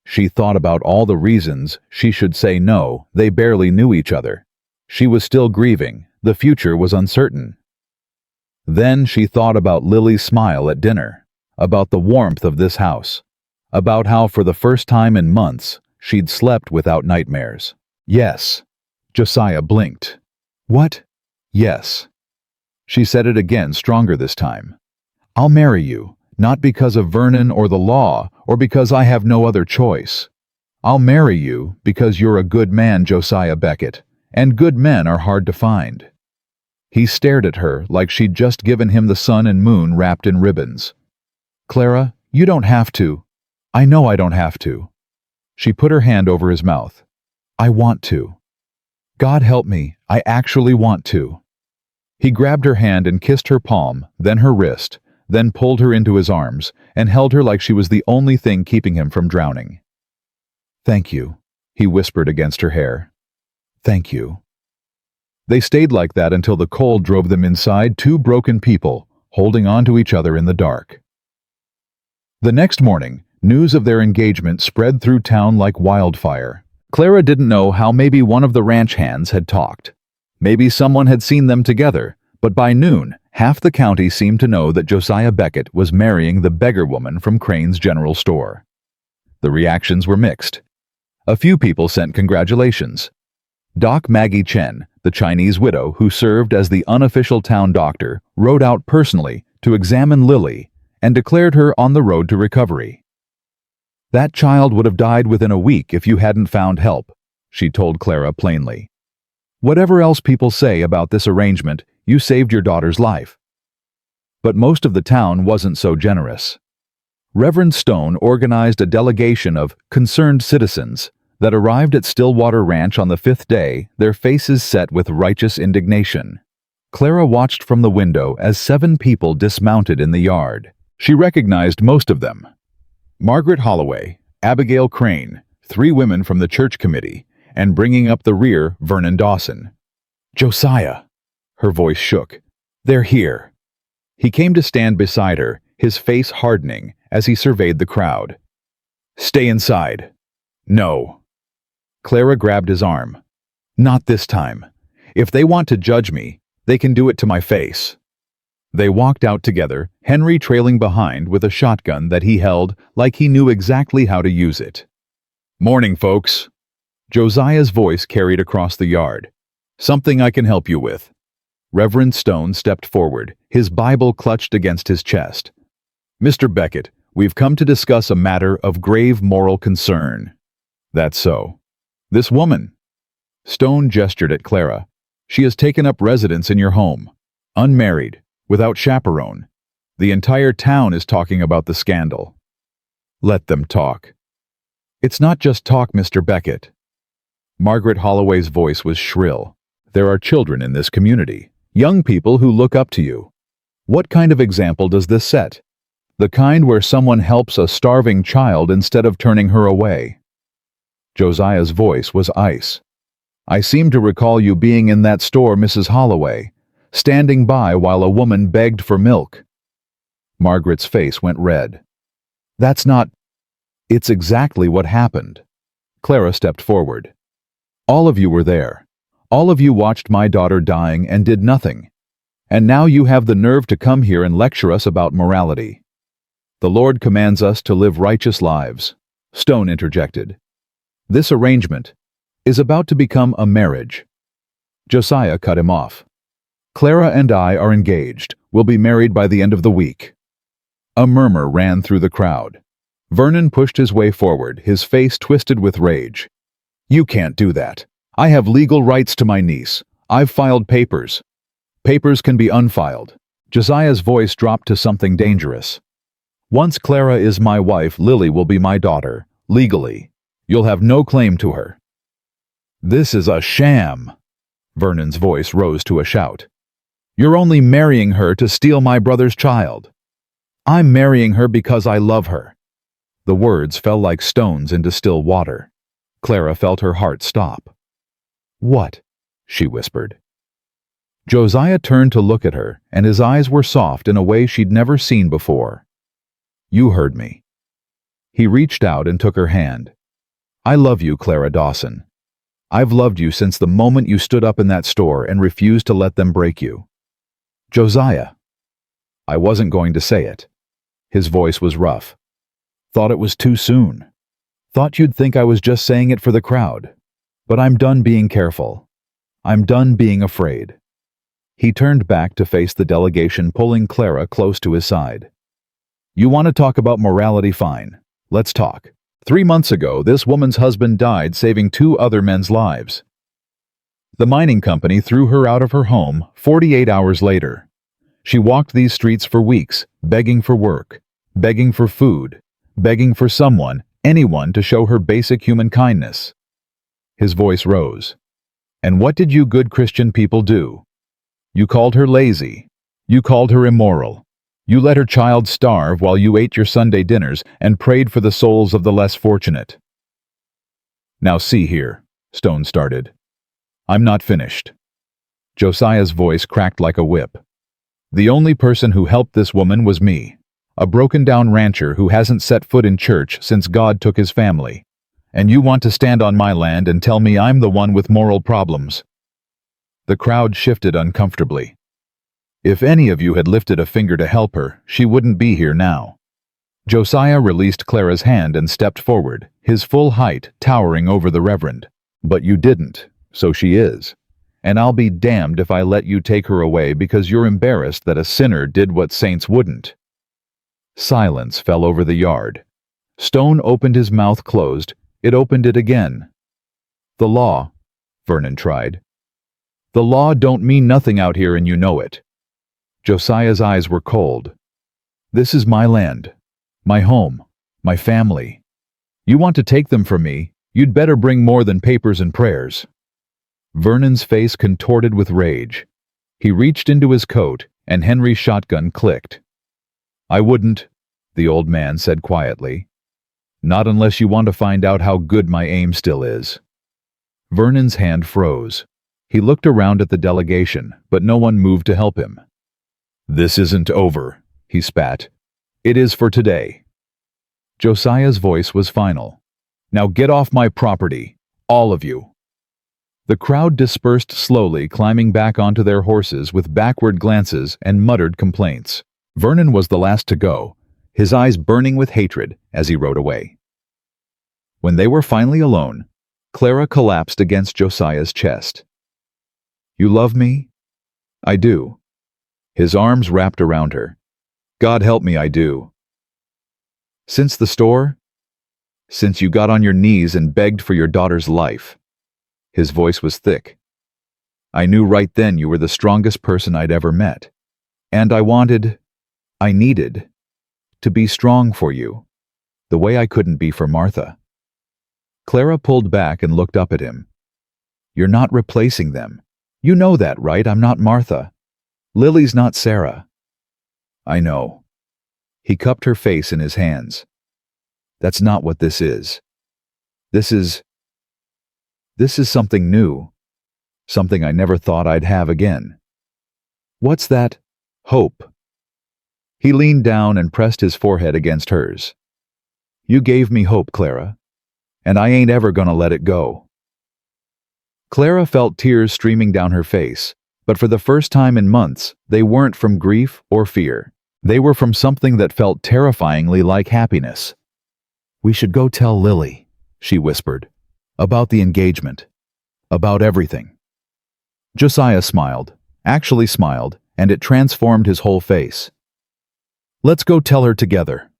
She thought about all the reasons she should say no. They barely knew each other. She was still grieving. The future was uncertain. Then she thought about Lily's smile at dinner, about the warmth of this house, about how for the first time in months she'd slept without nightmares. Yes. Josiah blinked. What? Yes. She said it again, stronger this time. I'll marry you, not because of Vernon or the law, or because I have no other choice. I'll marry you because you're a good man, Josiah Beckett, and good men are hard to find. He stared at her like she'd just given him the sun and moon wrapped in ribbons. Clara, you don't have to. I know I don't have to. She put her hand over his mouth. I want to. God help me, I actually want to. He grabbed her hand and kissed her palm, then her wrist, then pulled her into his arms and held her like she was the only thing keeping him from drowning. "Thank you," he whispered against her hair. "Thank you." They stayed like that until the cold drove them inside, two broken people, holding on to each other in the dark. The next morning, news of their engagement spread through town like wildfire. Clara didn't know how maybe one of the ranch hands had talked. Maybe someone had seen them together, but by noon, half the county seemed to know that Josiah Beckett was marrying the beggar woman from Crane's General Store. The reactions were mixed. A few people sent congratulations. Doc Maggie Chen, the Chinese widow who served as the unofficial town doctor, rode out personally to examine Lily and declared her on the road to recovery. "That child would have died within a week if you hadn't found help," she told Clara plainly. "Whatever else people say about this arrangement, you saved your daughter's life." But most of the town wasn't so generous. Reverend Stone organized a delegation of concerned citizens that arrived at Stillwater Ranch on the fifth day, their faces set with righteous indignation. Clara watched from the window as 7 people dismounted in the yard. She recognized most of them. Margaret Holloway, Abigail Crane, 3 women from the church committee, and bringing up the rear, Vernon Dawson. "Josiah!" Her voice shook. "They're here." He came to stand beside her, his face hardening as he surveyed the crowd. "Stay inside." "No." Clara grabbed his arm. "Not this time. If they want to judge me, they can do it to my face." They walked out together, Henry trailing behind with a shotgun that he held like he knew exactly how to use it. "Morning, folks." Josiah's voice carried across the yard. "Something I can help you with." Reverend Stone stepped forward, his Bible clutched against his chest. "Mr. Beckett, we've come to discuss a matter of grave moral concern." "That's so." "This woman." Stone gestured at Clara. "She has taken up residence in your home. Unmarried, without chaperone. The entire town is talking about the scandal." "Let them talk." "It's not just talk, Mr. Beckett." Margaret Holloway's voice was shrill. "There are children in this community, young people who look up to you. What kind of example does this set? The kind where someone helps a starving child instead of turning her away." Josiah's voice was ice. "I seem to recall you being in that store, Mrs. Holloway, standing by while a woman begged for milk." Margaret's face went red. "That's not—" "It's exactly what happened." Clara stepped forward. "All of you were there. All of you watched my daughter dying and did nothing. And now you have the nerve to come here and lecture us about morality." "The Lord commands us to live righteous lives," Stone interjected. "This arrangement is about to become a marriage." Josiah cut him off. "Clara and I are engaged. We'll be married by the end of the week." A murmur ran through the crowd. Vernon pushed his way forward, his face twisted with rage. "You can't do that. I have legal rights to my niece. I've filed papers." "Papers can be unfiled." Josiah's voice dropped to something dangerous. "Once Clara is my wife, Lily will be my daughter, legally. You'll have no claim to her." "This is a sham." Vernon's voice rose to a shout. "You're only marrying her to steal my brother's child." "I'm marrying her because I love her." The words fell like stones into still water. Clara felt her heart stop. "What?" she whispered. Josiah turned to look at her, and his eyes were soft in a way she'd never seen before. "You heard me." He reached out and took her hand. "I love you, Clara Dawson. I've loved you since the moment you stood up in that store and refused to let them break you." "Josiah." I wasn't going to say it. His voice was rough. "Thought it was too soon. Thought you'd think I was just saying it for the crowd. But I'm done being careful. I'm done being afraid." He turned back to face the delegation, pulling Clara close to his side. "You want to talk about morality? Fine. Let's talk. 3 months ago, this woman's husband died, saving 2 other men's lives. The mining company threw her out of her home 48 hours later. She walked these streets for weeks, begging for work, begging for food, begging for someone, anyone, to show her basic human kindness." His voice rose. "And what did you good Christian people do? You called her lazy. You called her immoral. You let her child starve while you ate your Sunday dinners and prayed for the souls of the less fortunate. Now see here, Stone started. I'm not finished. Josiah's voice cracked like a whip. The only person who helped this woman was me, a broken-down rancher who hasn't set foot in church since God took his family. And you want to stand on my land and tell me I'm the one with moral problems. The crowd shifted uncomfortably. If any of you had lifted a finger to help her, she wouldn't be here now. Josiah released Clara's hand and stepped forward, his full height towering over the Reverend. But you didn't, so she is. And I'll be damned if I let you take her away because you're embarrassed that a sinner did what saints wouldn't. Silence fell over the yard. Stone opened his mouth closed. It opened it again. The law, Vernon tried. The law don't mean nothing out here and you know it. Josiah's eyes were cold. This is my land, my home, my family. You want to take them from me, you'd better bring more than papers and prayers. Vernon's face contorted with rage. He reached into his coat, and Henry's shotgun clicked. I wouldn't, the old man said quietly. Not unless you want to find out how good my aim still is. Vernon's hand froze. He looked around at the delegation, but no one moved to help him. This isn't over, he spat. It is for today. Josiah's voice was final. Now get off my property, all of you. The crowd dispersed slowly, climbing back onto their horses with backward glances and muttered complaints. Vernon was the last to go, his eyes burning with hatred as he rode away. When they were finally alone, Clara collapsed against Josiah's chest. You love me? I do. His arms wrapped around her. God help me, I do. Since the store? Since you got on your knees and begged for your daughter's life. His voice was thick. I knew right then you were the strongest person I'd ever met. And I needed, to be strong for you, the way I couldn't be for Martha. Clara pulled back and looked up at him. You're not replacing them. You know that, right? I'm not Martha. Lily's not Sarah. I know. He cupped her face in his hands. That's not what this is. This is something new. Something I never thought I'd have again. What's that? Hope. He leaned down and pressed his forehead against hers. You gave me hope, Clara, and I ain't ever gonna let it go. Clara felt tears streaming down her face, but for the first time in months, they weren't from grief or fear. They were from something that felt terrifyingly like happiness. We should go tell Lily, she whispered, about the engagement, about everything. Josiah smiled, actually smiled, and it transformed his whole face. Let's go tell her together.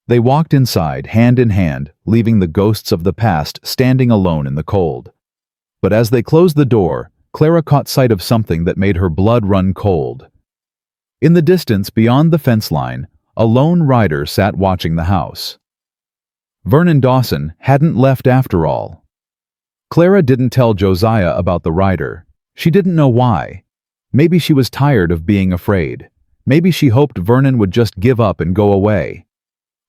They walked inside, hand in hand, leaving the ghosts of the past standing alone in the cold. But as they closed the door, Clara caught sight of something that made her blood run cold. In the distance, beyond the fence line, a lone rider sat watching the house. Vernon Dawson hadn't left after all. Clara didn't tell Josiah about the rider. She didn't know why. Maybe she was tired of being afraid. Maybe she hoped Vernon would just give up and go away.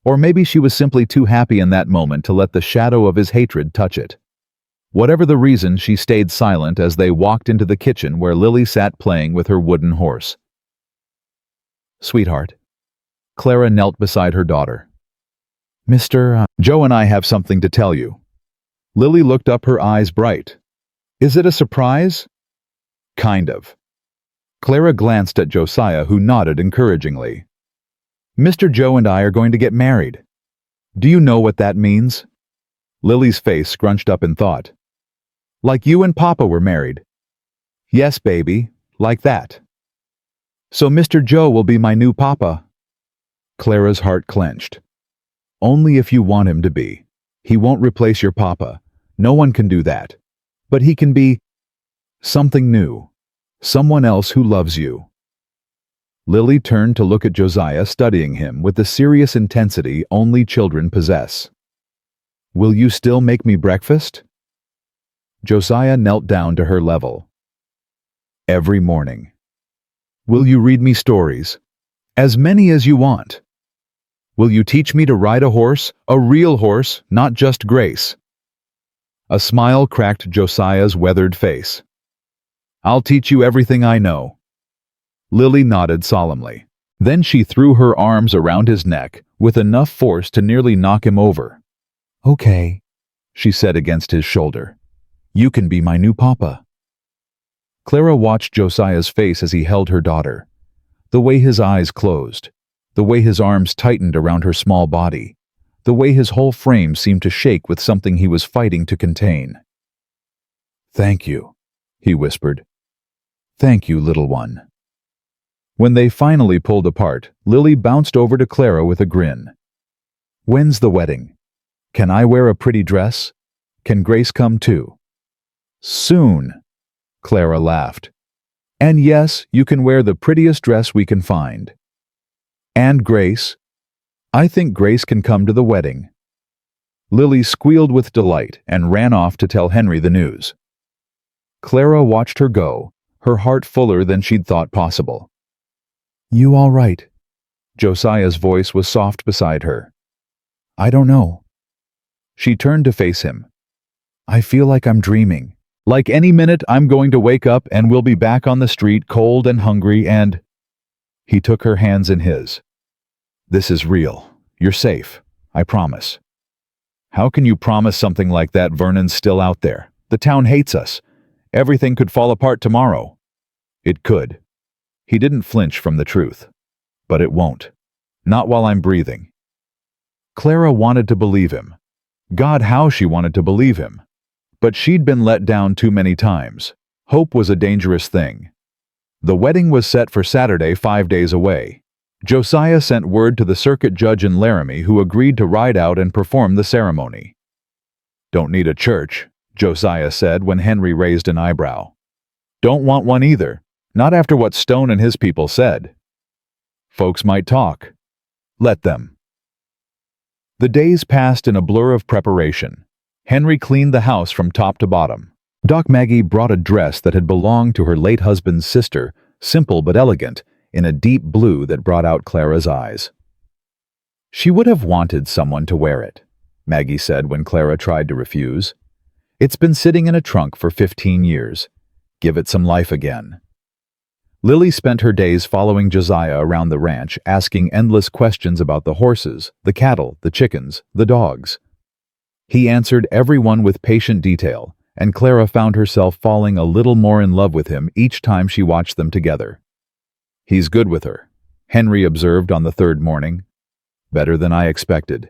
Or maybe she was simply too happy in that moment to let the shadow of his hatred touch it. Whatever the reason, she stayed silent as they walked into the kitchen where Lily sat playing with her wooden horse. Sweetheart. Clara knelt beside her daughter. Mr. Joe and I have something to tell you. Lily looked up, her eyes bright. Is it a surprise? Kind of. Clara glanced at Josiah, who nodded encouragingly. Mr. Joe and I are going to get married. Do you know what that means? Lily's face scrunched up in thought. Like you and Papa were married. Yes, baby, like that. So Mr. Joe will be my new Papa. Clara's heart clenched. Only if you want him to be. He won't replace your Papa. No one can do that. But he can be something new. Someone else who loves you. Lily turned to look at Josiah, studying him with the serious intensity only children possess. Will you still make me breakfast? Josiah knelt down to her level. Every morning. Will you read me stories? As many as you want. Will you teach me to ride a horse, a real horse, not just Grace? A smile cracked Josiah's weathered face. I'll teach you everything I know. Lily nodded solemnly. Then she threw her arms around his neck with enough force to nearly knock him over. Okay. She said against his shoulder. You can be my new papa. Clara watched Josiah's face as he held her daughter. The way his eyes closed, the way his arms tightened around her small body, the way his whole frame seemed to shake with something he was fighting to contain. Thank you, he whispered. Thank you, little one. When they finally pulled apart, Lily bounced over to Clara with a grin. When's the wedding? Can I wear a pretty dress? Can Grace come too? Soon, Clara laughed. And yes, you can wear the prettiest dress we can find. And Grace? I think Grace can come to the wedding. Lily squealed with delight and ran off to tell Henry the news. Clara watched her go, her heart fuller than she'd thought possible. You all right? Josiah's voice was soft beside her. I don't know. She turned to face him. I feel like I'm dreaming. Like any minute I'm going to wake up and we'll be back on the street cold and hungry and... He took her hands in his. This is real. You're safe. I promise. How can you promise something like that? Vernon's still out there. The town hates us. Everything could fall apart tomorrow. It could. He didn't flinch from the truth. But it won't. Not while I'm breathing. Clara wanted to believe him. God, how she wanted to believe him. But she'd been let down too many times. Hope was a dangerous thing. The wedding was set for Saturday, 5 days away. Josiah sent word to the circuit judge in Laramie, who agreed to ride out and perform the ceremony. Don't need a church, Josiah said when Henry raised an eyebrow. Don't want one either. Not after what Stone and his people said. Folks might talk. Let them. The days passed in a blur of preparation. Henry cleaned the house from top to bottom. Doc Maggie brought a dress that had belonged to her late husband's sister, simple but elegant, in a deep blue that brought out Clara's eyes. She would have wanted someone to wear it, Maggie said when Clara tried to refuse. It's been sitting in a trunk for 15 years. Give it some life again. Lily spent her days following Josiah around the ranch, asking endless questions about the horses, the cattle, the chickens, the dogs. He answered every one with patient detail, and Clara found herself falling a little more in love with him each time she watched them together. He's good with her, Henry observed on the third morning. Better than I expected.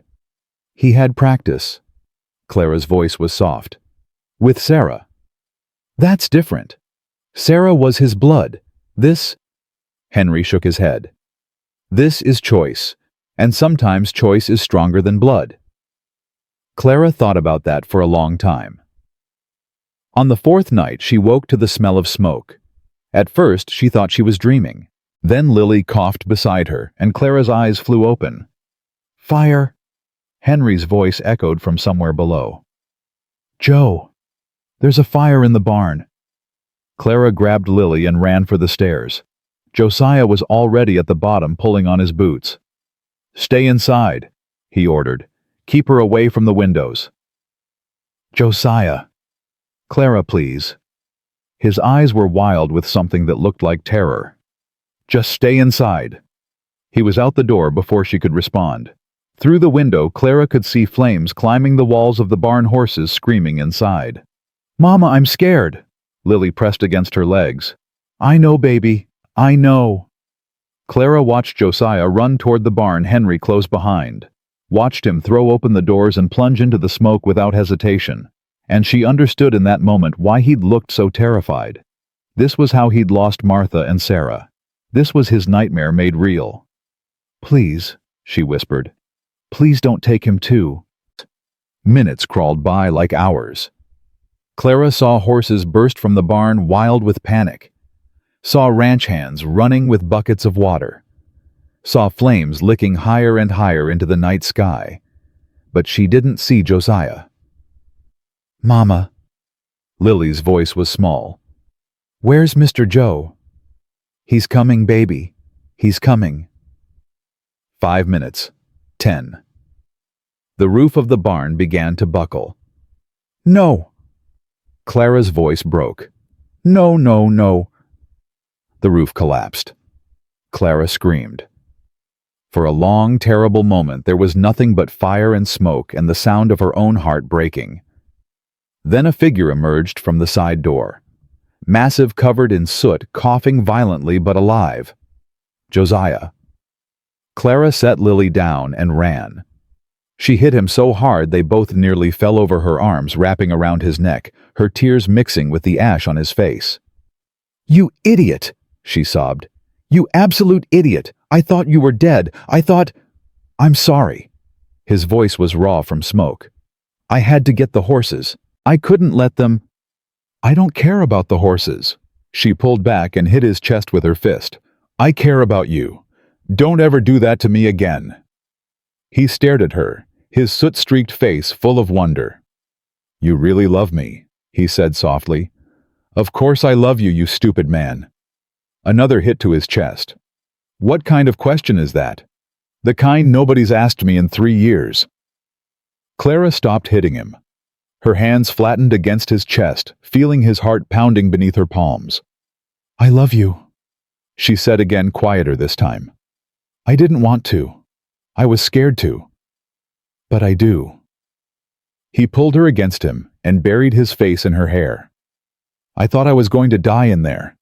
He had practice. Clara's voice was soft. With Sarah. That's different. Sarah was his blood. This... Henry shook his head. This is choice, and sometimes choice is stronger than blood. Clara thought about that for a long time. On the fourth night, she woke to the smell of smoke. At first, she thought she was dreaming. Then Lily coughed beside her, and Clara's eyes flew open. Fire! Henry's voice echoed from somewhere below. Joe! There's a fire in the barn. Clara grabbed Lily and ran for the stairs. Josiah was already at the bottom pulling on his boots. Stay inside, he ordered. Keep her away from the windows. Josiah. Clara, please. His eyes were wild with something that looked like terror. Just stay inside. He was out the door before she could respond. Through the window, Clara could see flames climbing the walls of the barn, horses screaming inside. Mama, I'm scared. Lily pressed against her legs. I know, baby. I know. Clara watched Josiah run toward the barn, Henry close behind. Watched him throw open the doors and plunge into the smoke without hesitation. And she understood in that moment why he'd looked so terrified. This was how he'd lost Martha and Sarah. This was his nightmare made real. Please, she whispered. Please don't take him too. Minutes crawled by like hours. Clara saw horses burst from the barn wild with panic. Saw ranch hands running with buckets of water. Saw flames licking higher and higher into the night sky. But she didn't see Josiah. Mama. Lily's voice was small. Where's Mr. Joe? He's coming, baby. He's coming. 5 minutes. 10. The roof of the barn began to buckle. No! Clara's voice broke. No, no, no. The roof collapsed. Clara screamed. For a long, terrible moment, there was nothing but fire and smoke and the sound of her own heart breaking. Then a figure emerged from the side door. Massive, covered in soot, coughing violently but alive. Josiah. Clara set Lily down and ran. She hit him so hard they both nearly fell over her arms, wrapping around his neck, her tears mixing with the ash on his face. You idiot, she sobbed. You absolute idiot. I thought you were dead. I'm sorry. His voice was raw from smoke. I had to get the horses. I couldn't let them. I don't care about the horses. She pulled back and hit his chest with her fist. I care about you. Don't ever do that to me again. He stared at her, his soot-streaked face full of wonder. You really love me, he said softly. Of course I love you, you stupid man. Another hit to his chest. What kind of question is that? The kind nobody's asked me in 3 years. Clara stopped hitting him. Her hands flattened against his chest, feeling his heart pounding beneath her palms. I love you, she said again, quieter this time. I didn't want to. I was scared to. But I do. He pulled her against him and buried his face in her hair. I thought I was going to die in there.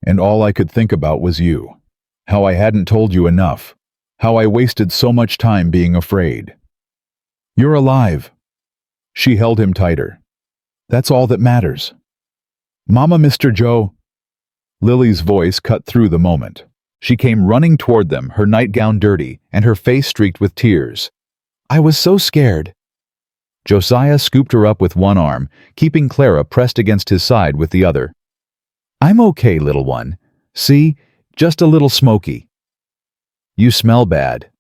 And all I could think about was you. How I hadn't told you enough. How I wasted so much time being afraid. You're alive. She held him tighter. That's all that matters. Mama, Mr. Joe. Lily's voice cut through the moment. She came running toward them, her nightgown dirty and her face streaked with tears. I was so scared. Josiah scooped her up with one arm, keeping Clara pressed against his side with the other. I'm okay, little one. See, just a little smoky. You smell bad.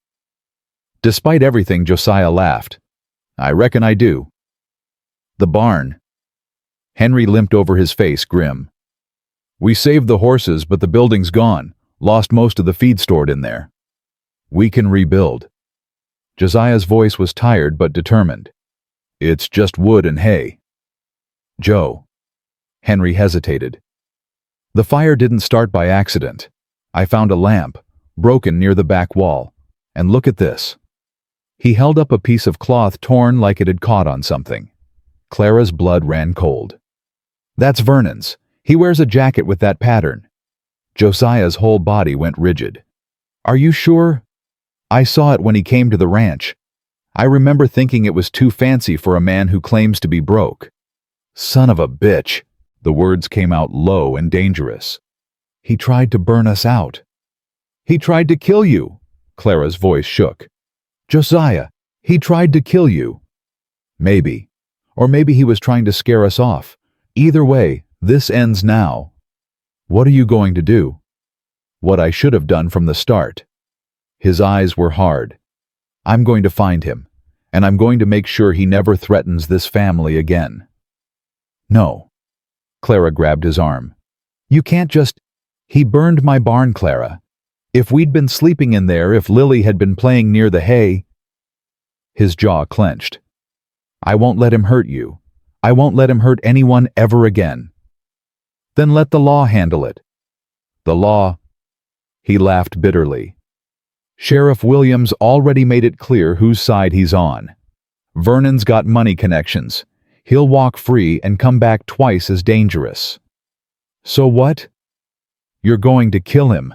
Despite everything, Josiah laughed. I reckon I do. The barn. Henry limped over his face, grim. We saved the horses, but the building's gone. Lost most of the feed stored in there. We can rebuild. Josiah's voice was tired but determined. It's just wood and hay. Joe. Henry hesitated. The fire didn't start by accident. I found a lamp, broken near the back wall. And look at this. He held up a piece of cloth torn like it had caught on something. Clara's blood ran cold. That's Vernon's. He wears a jacket with that pattern. Josiah's whole body went rigid. Are you sure? I saw it when he came to the ranch. I remember thinking it was too fancy for a man who claims to be broke. Son of a bitch. The words came out low and dangerous. He tried to burn us out. He tried to kill you. Clara's voice shook. Josiah, he tried to kill you. Maybe. Or maybe he was trying to scare us off. Either way, this ends now. What are you going to do? What I should have done from the start. His eyes were hard. I'm going to find him, and I'm going to make sure he never threatens this family again. No. Clara grabbed his arm. You can't just... He burned my barn, Clara. If we'd been sleeping in there, if Lily had been playing near the hay... His jaw clenched. I won't let him hurt you. I won't let him hurt anyone ever again. Then let the law handle it. The law... He laughed bitterly. Sheriff Williams already made it clear whose side he's on. Vernon's got money connections. He'll walk free and come back twice as dangerous. So what? You're going to kill him.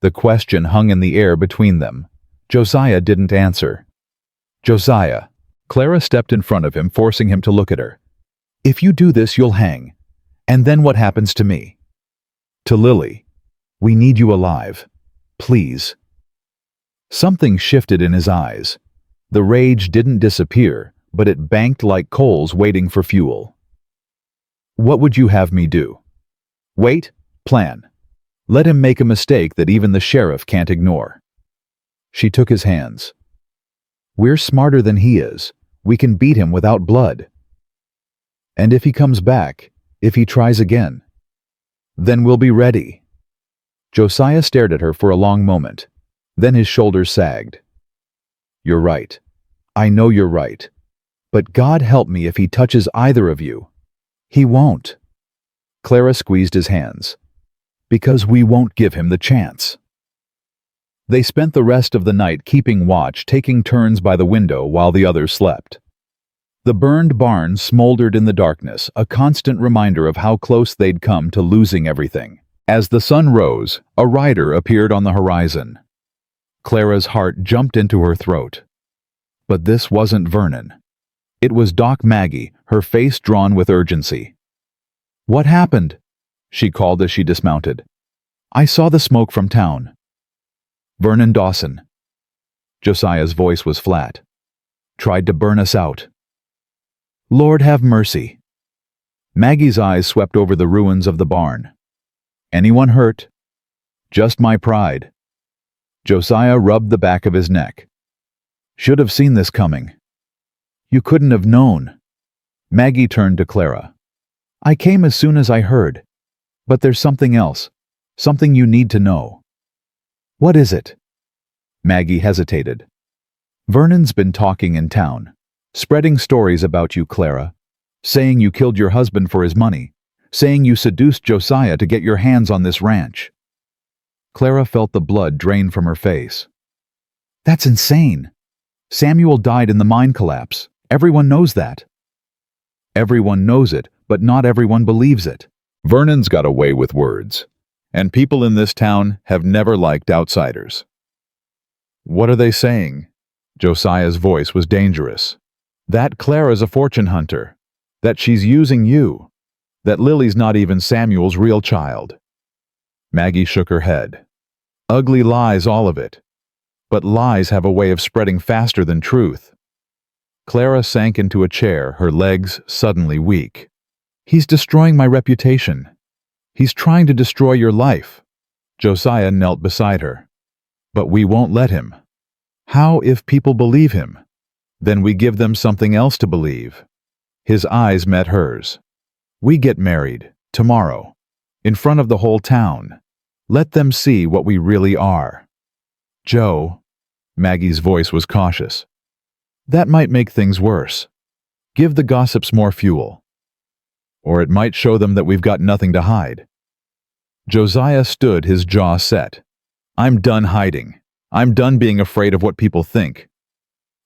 The question hung in the air between them. Josiah didn't answer. Josiah. Clara stepped in front of him, forcing him to look at her. If you do this, you'll hang. And then what happens to me? To Lily. We need you alive. Please. Something shifted in his eyes. The rage didn't disappear, but it banked like coals waiting for fuel. What would you have me do? Wait, plan. Let him make a mistake that even the sheriff can't ignore. She took his hands. We're smarter than he is. We can beat him without blood. And if he comes back, if he tries again, Then we'll be ready. Josiah stared at her for a long moment. Then his shoulders sagged. You're right. I know you're right. But God help me if he touches either of you. He won't. Clara squeezed his hands. Because we won't give him the chance. They spent the rest of the night keeping watch, taking turns by the window while the others slept. The burned barn smoldered in the darkness, a constant reminder of how close they'd come to losing everything. As the sun rose, a rider appeared on the horizon. Clara's heart jumped into her throat. But this wasn't Vernon. It was Doc Maggie, her face drawn with urgency. What happened? She called as she dismounted. I saw the smoke from town. Vernon Dawson. Josiah's voice was flat. Tried to burn us out. Lord have mercy. Maggie's eyes swept over the ruins of the barn. Anyone hurt? Just my pride. Josiah rubbed the back of his neck. Should have seen this coming. You couldn't have known. Maggie turned to Clara. I came as soon as I heard. But there's something else. Something you need to know. What is it? Maggie hesitated. Vernon's been talking in town, spreading stories about you, Clara, saying you killed your husband for his money, saying you seduced Josiah to get your hands on this ranch. Clara felt the blood drain from her face. That's insane. Samuel died in the mine collapse. Everyone knows that. Everyone knows it, but not everyone believes it. Vernon's got away with words, and people in this town have never liked outsiders. What are they saying? Josiah's voice was dangerous. That Clara's a fortune hunter, that she's using you, that Lily's not even Samuel's real child. Maggie shook her head. Ugly lies, all of it. But lies have a way of spreading faster than truth. Clara sank into a chair, her legs suddenly weak. He's destroying my reputation. He's trying to destroy your life. Josiah knelt beside her. But we won't let him. How if people believe him? Then we give them something else to believe. His eyes met hers. We get married, tomorrow, in front of the whole town. Let them see what we really are. Joe, Maggie's voice was cautious. That might make things worse. Give the gossips more fuel. Or it might show them that we've got nothing to hide. Josiah stood, his jaw set. I'm done hiding. I'm done being afraid of what people think.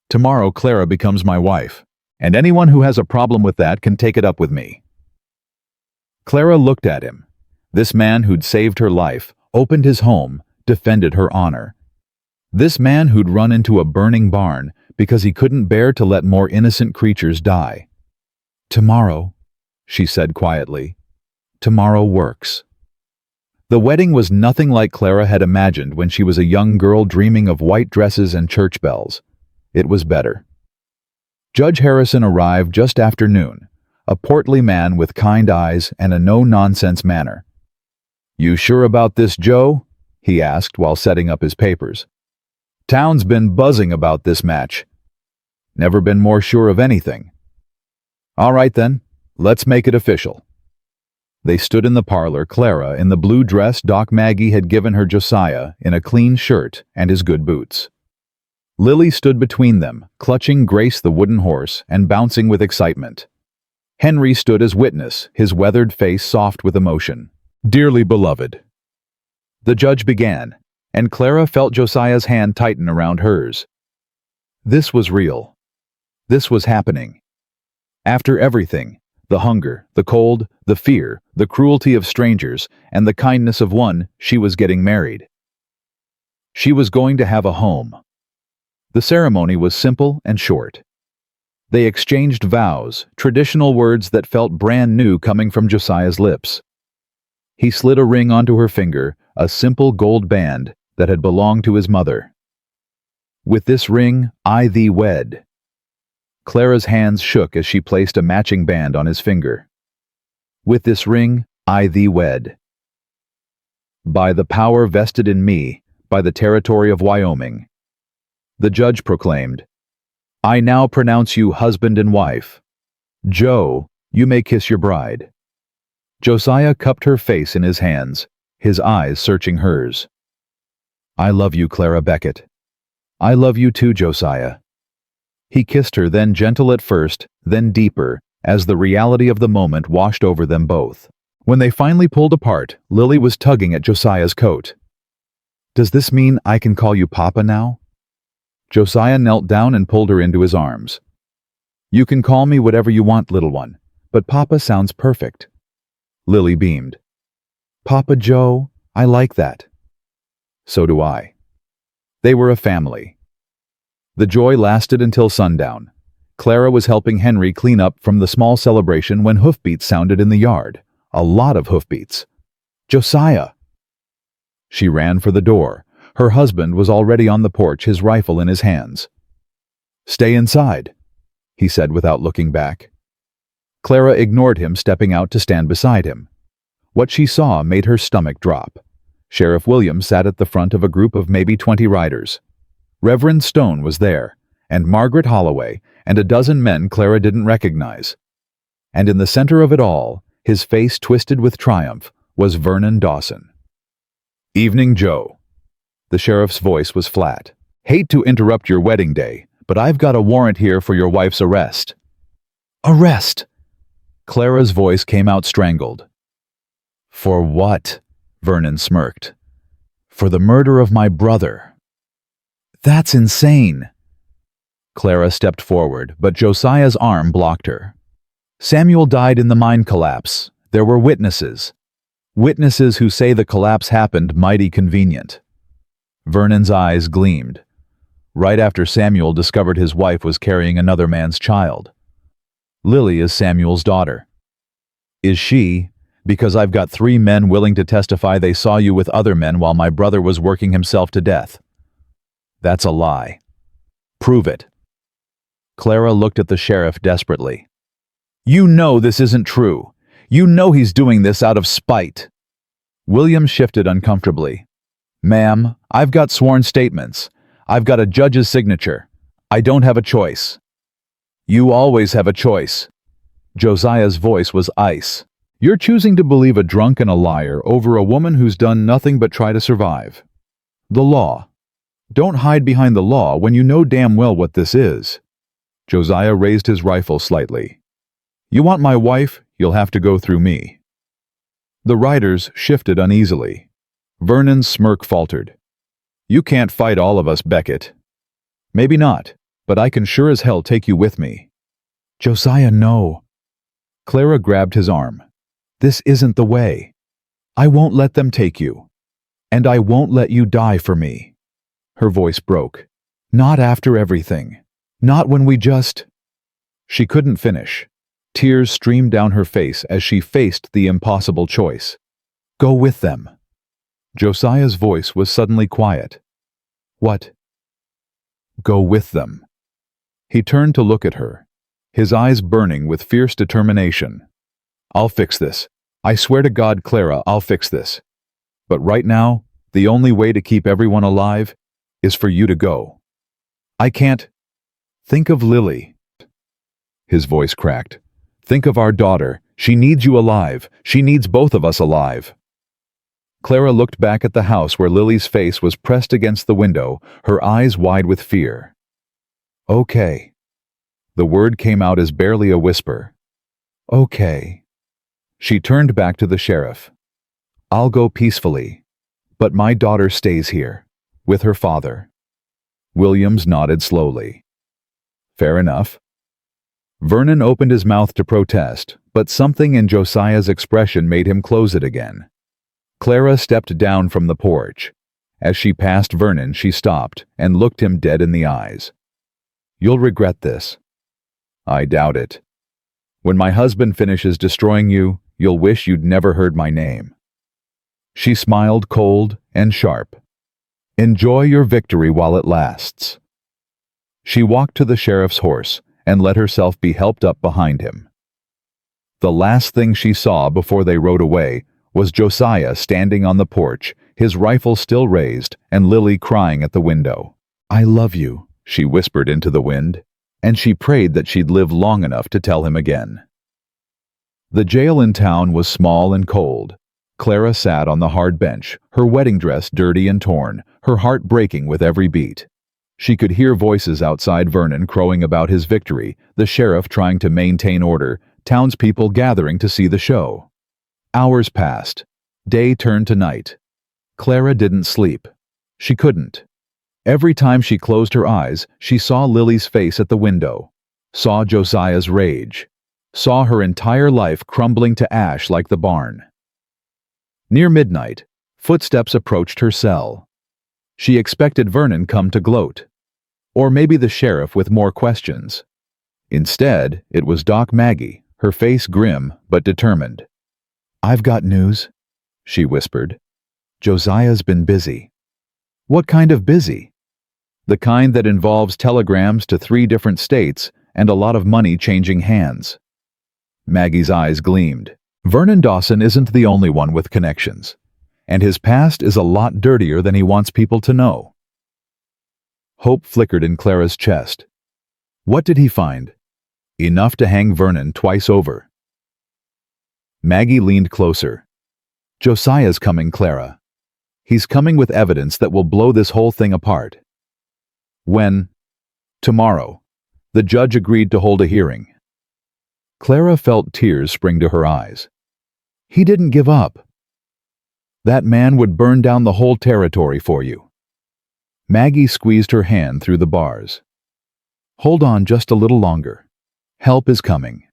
Tomorrow Clara becomes my wife, and anyone who has a problem with that can take it up with me. Clara looked at him. This man who'd saved her life, opened his home, defended her honor. This man who'd run into a burning barn because he couldn't bear to let more innocent creatures die. Tomorrow, she said quietly, tomorrow works. The wedding was nothing like Clara had imagined when she was a young girl dreaming of white dresses and church bells. It was better. Judge Harrison arrived just after noon, a portly man with kind eyes and a no-nonsense manner. You sure about this, Joe? He asked while setting up his papers. Town's been buzzing about this match. Never been more sure of anything. All right then, let's make it official. They stood in the parlor, Clara in the blue dress Doc Maggie had given her Josiah in a clean shirt and his good boots. Lily stood between them, clutching Grace the wooden horse and bouncing with excitement. Henry stood as witness, his weathered face soft with emotion. Dearly beloved. The judge began, and Clara felt Josiah's hand tighten around hers. This was real. This was happening. After everything, the hunger, the cold, the fear, the cruelty of strangers, and the kindness of one, she was getting married. She was going to have a home. The ceremony was simple and short. They exchanged vows, traditional words that felt brand new coming from Josiah's lips. He slid a ring onto her finger, a simple gold band that had belonged to his mother. With this ring, I thee wed. Clara's hands shook as she placed a matching band on his finger. With this ring, I thee wed. By the power vested in me, by the territory of Wyoming. The judge proclaimed, I now pronounce you husband and wife. Joe, you may kiss your bride. Josiah cupped her face in his hands, his eyes searching hers. I love you, Clara Beckett. I love you too, Josiah. He kissed her, then gentle at first, then deeper, as the reality of the moment washed over them both. When they finally pulled apart, Lily was tugging at Josiah's coat. Does this mean I can call you Papa now? Josiah knelt down and pulled her into his arms. You can call me whatever you want, little one, but Papa sounds perfect. Lily beamed. Papa Joe, I like that. So do I. They were a family. The joy lasted until sundown. Clara was helping Henry clean up from the small celebration when hoofbeats sounded in the yard. A lot of hoofbeats. Josiah! She ran for the door. Her husband was already on the porch, his rifle in his hands. Stay inside, he said without looking back. Clara ignored him, stepping out to stand beside him. What she saw made her stomach drop. Sheriff Williams sat at the front of a group of maybe 20 riders. Reverend Stone was there, and Margaret Holloway, and a dozen men Clara didn't recognize. And in the center of it all, his face twisted with triumph, was Vernon Dawson. Evening, Joe. The sheriff's voice was flat. Hate to interrupt your wedding day, but I've got a warrant here for your wife's arrest. Arrest! Clara's voice came out strangled. For what? Vernon smirked. For the murder of my brother. That's insane. Clara stepped forward, but Josiah's arm blocked her. Samuel died in the mine collapse. There were witnesses. Witnesses who say the collapse happened mighty convenient. Vernon's eyes gleamed. Right after Samuel discovered his wife was carrying another man's child. Lily is Samuel's daughter. Is she? Because I've got 3 men willing to testify they saw you with other men while my brother was working himself to death. That's a lie. Prove it. Clara looked at the sheriff desperately. You know this isn't true. You know he's doing this out of spite. William shifted uncomfortably. Ma'am, I've got sworn statements. I've got a judge's signature. I don't have a choice. You always have a choice. Josiah's voice was ice. You're choosing to believe a drunk and a liar over a woman who's done nothing but try to survive. The law. Don't hide behind the law when you know damn well what this is. Josiah raised his rifle slightly. You want my wife? You'll have to go through me. The riders shifted uneasily. Vernon's smirk faltered. You can't fight all of us, Beckett. Maybe not, but I can sure as hell take you with me. Josiah, no. Clara grabbed his arm. This isn't the way. I won't let them take you. And I won't let you die for me. Her voice broke. Not after everything. Not when we just... She couldn't finish. Tears streamed down her face as she faced the impossible choice. Go with them. Josiah's voice was suddenly quiet. What? Go with them. He turned to look at her, his eyes burning with fierce determination. I'll fix this. I swear to God, Clara, I'll fix this. But right now, the only way to keep everyone alive is for you to go. I can't... Think of Lily. His voice cracked. Think of our daughter. She needs you alive. She needs both of us alive. Clara looked back at the house where Lily's face was pressed against the window, her eyes wide with fear. Okay. The word came out as barely a whisper. Okay. She turned back to the sheriff. I'll go peacefully, but my daughter stays here, with her father. Williams nodded slowly. Fair enough. Vernon opened his mouth to protest, but something in Josiah's expression made him close it again. Clara stepped down from the porch. As she passed Vernon, she stopped and looked him dead in the eyes. You'll regret this. I doubt it. When my husband finishes destroying you, you'll wish you'd never heard my name. She smiled cold and sharp. Enjoy your victory while it lasts. She walked to the sheriff's horse and let herself be helped up behind him. The last thing she saw before they rode away was Josiah standing on the porch, his rifle still raised, and Lily crying at the window. I love you, she whispered into the wind, and she prayed that she'd live long enough to tell him again. The jail in town was small and cold. Clara sat on the hard bench, her wedding dress dirty and torn, her heart breaking with every beat. She could hear voices outside Vernon crowing about his victory, the sheriff trying to maintain order, townspeople gathering to see the show. Hours passed. Day turned to night. Clara didn't sleep. She couldn't. Every time she closed her eyes, she saw Lily's face at the window, saw Josiah's rage, saw her entire life crumbling to ash like the barn. Near midnight, footsteps approached her cell. She expected Vernon come to gloat, or maybe the sheriff with more questions. Instead, it was Doc Maggie, her face grim but determined. "I've got news," she whispered. "Josiah's been busy." "What kind of busy?" "The kind that involves telegrams to 3 different states and a lot of money changing hands." Maggie's eyes gleamed. Vernon Dawson isn't the only one with connections, and his past is a lot dirtier than he wants people to know. Hope flickered in Clara's chest. What did he find? Enough to hang Vernon twice over. Maggie leaned closer. "Josiah's coming, Clara. He's coming with evidence that will blow this whole thing apart." "When?" "Tomorrow. The judge agreed to hold a hearing." Clara felt tears spring to her eyes. "He didn't give up. That man would burn down the whole territory for you." Maggie squeezed her hand through the bars. "Hold on just a little longer. Help is coming."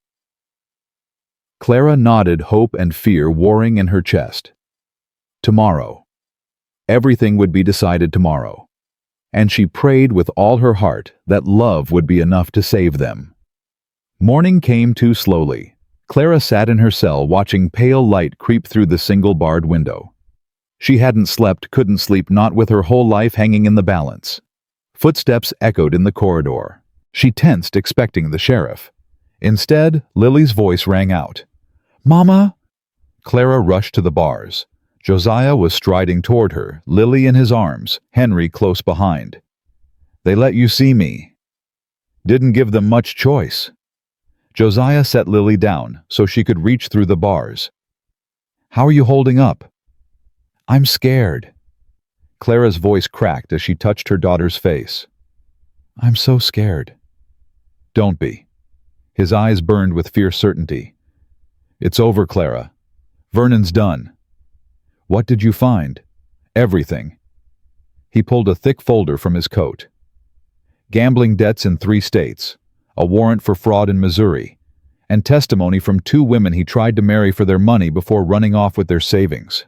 Clara nodded, hope and fear warring in her chest. Tomorrow. Everything would be decided tomorrow. And she prayed with all her heart that love would be enough to save them. Morning came too slowly. Clara sat in her cell watching pale light creep through the single-barred window. She hadn't slept, couldn't sleep, not with her whole life hanging in the balance. Footsteps echoed in the corridor. She tensed, expecting the sheriff. Instead, Lily's voice rang out. "Mama!" Clara rushed to the bars. Josiah was striding toward her, Lily in his arms, Henry close behind. "They let you see me." Didn't give them much choice. Josiah set Lily down so she could reach through the bars. "How are you holding up?" "I'm scared." Clara's voice cracked as she touched her daughter's face. "I'm so scared." "Don't be." His eyes burned with fierce certainty. "It's over, Clara. Vernon's done." "What did you find?" "Everything." He pulled a thick folder from his coat. "Gambling debts in 3 states, a warrant for fraud in Missouri, and testimony from 2 women he tried to marry for their money before running off with their savings."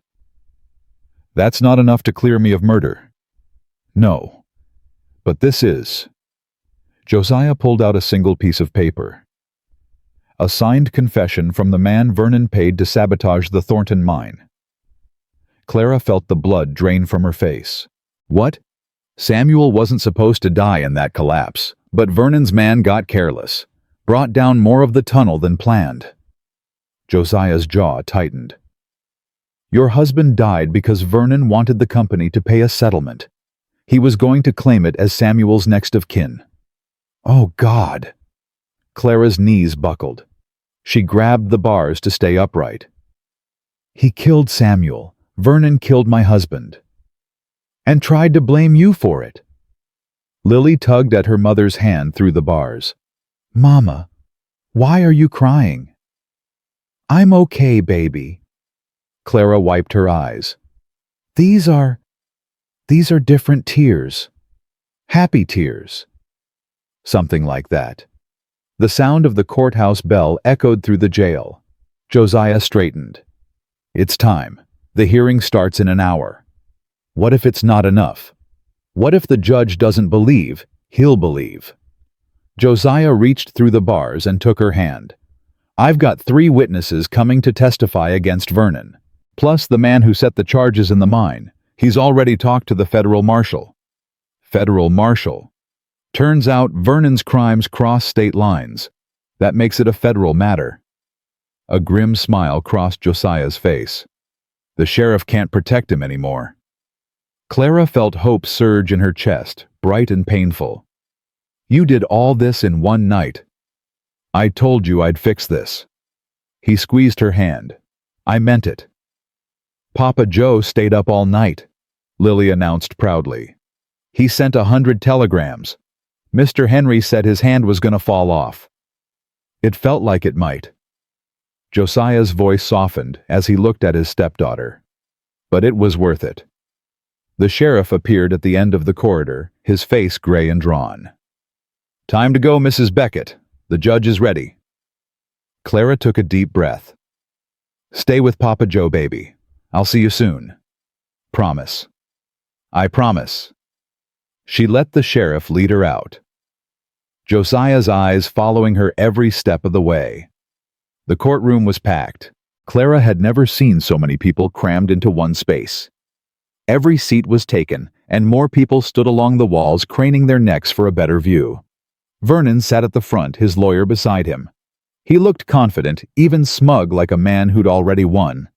"That's not enough to clear me of murder." "No. But this is." Josiah pulled out a single piece of paper. A signed confession from the man Vernon paid to sabotage the Thornton mine. Clara felt the blood drain from her face. What? Samuel wasn't supposed to die in that collapse, but Vernon's man got careless, brought down more of the tunnel than planned. Josiah's jaw tightened. "Your husband died because Vernon wanted the company to pay a settlement. He was going to claim it as Samuel's next of kin." "Oh, God!" Clara's knees buckled. She grabbed the bars to stay upright. "He killed Samuel. Vernon killed my husband. And tried to blame you for it." Lily tugged at her mother's hand through the bars. "Mama, why are you crying?" "I'm okay, baby." Clara wiped her eyes. These are different tears. Happy tears." Something like that. The sound of the courthouse bell echoed through the jail. Josiah straightened. "It's time. The hearing starts in an hour. What if it's not enough? What if the judge doesn't believe? He'll believe." Josiah reached through the bars and took her hand. "I've got 3 witnesses coming to testify against Vernon, plus the man who set the charges in the mine. He's already talked to the federal marshal." Federal marshal. Turns out Vernon's crimes cross state lines. That makes it a federal matter. A grim smile crossed Josiah's face. The sheriff can't protect him anymore. Clara felt hope surge in her chest, bright and painful. "You did all this in one night." "I told you I'd fix this." He squeezed her hand. "I meant it." "Papa Joe stayed up all night," Lily announced proudly. "He sent 100 telegrams. Mr. Henry said his hand was going to fall off." "It felt like it might." Josiah's voice softened as he looked at his stepdaughter. "But it was worth it." The sheriff appeared at the end of the corridor, his face gray and drawn. "Time to go, Mrs. Beckett. The judge is ready." Clara took a deep breath. "Stay with Papa Joe, baby. I'll see you soon." "Promise." "I promise." She let the sheriff lead her out, Josiah's eyes following her every step of the way. The courtroom was packed. Clara had never seen so many people crammed into one space. Every seat was taken, and more people stood along the walls, craning their necks for a better view. Vernon sat at the front, his lawyer beside him. He looked confident, even smug, like a man who'd already won.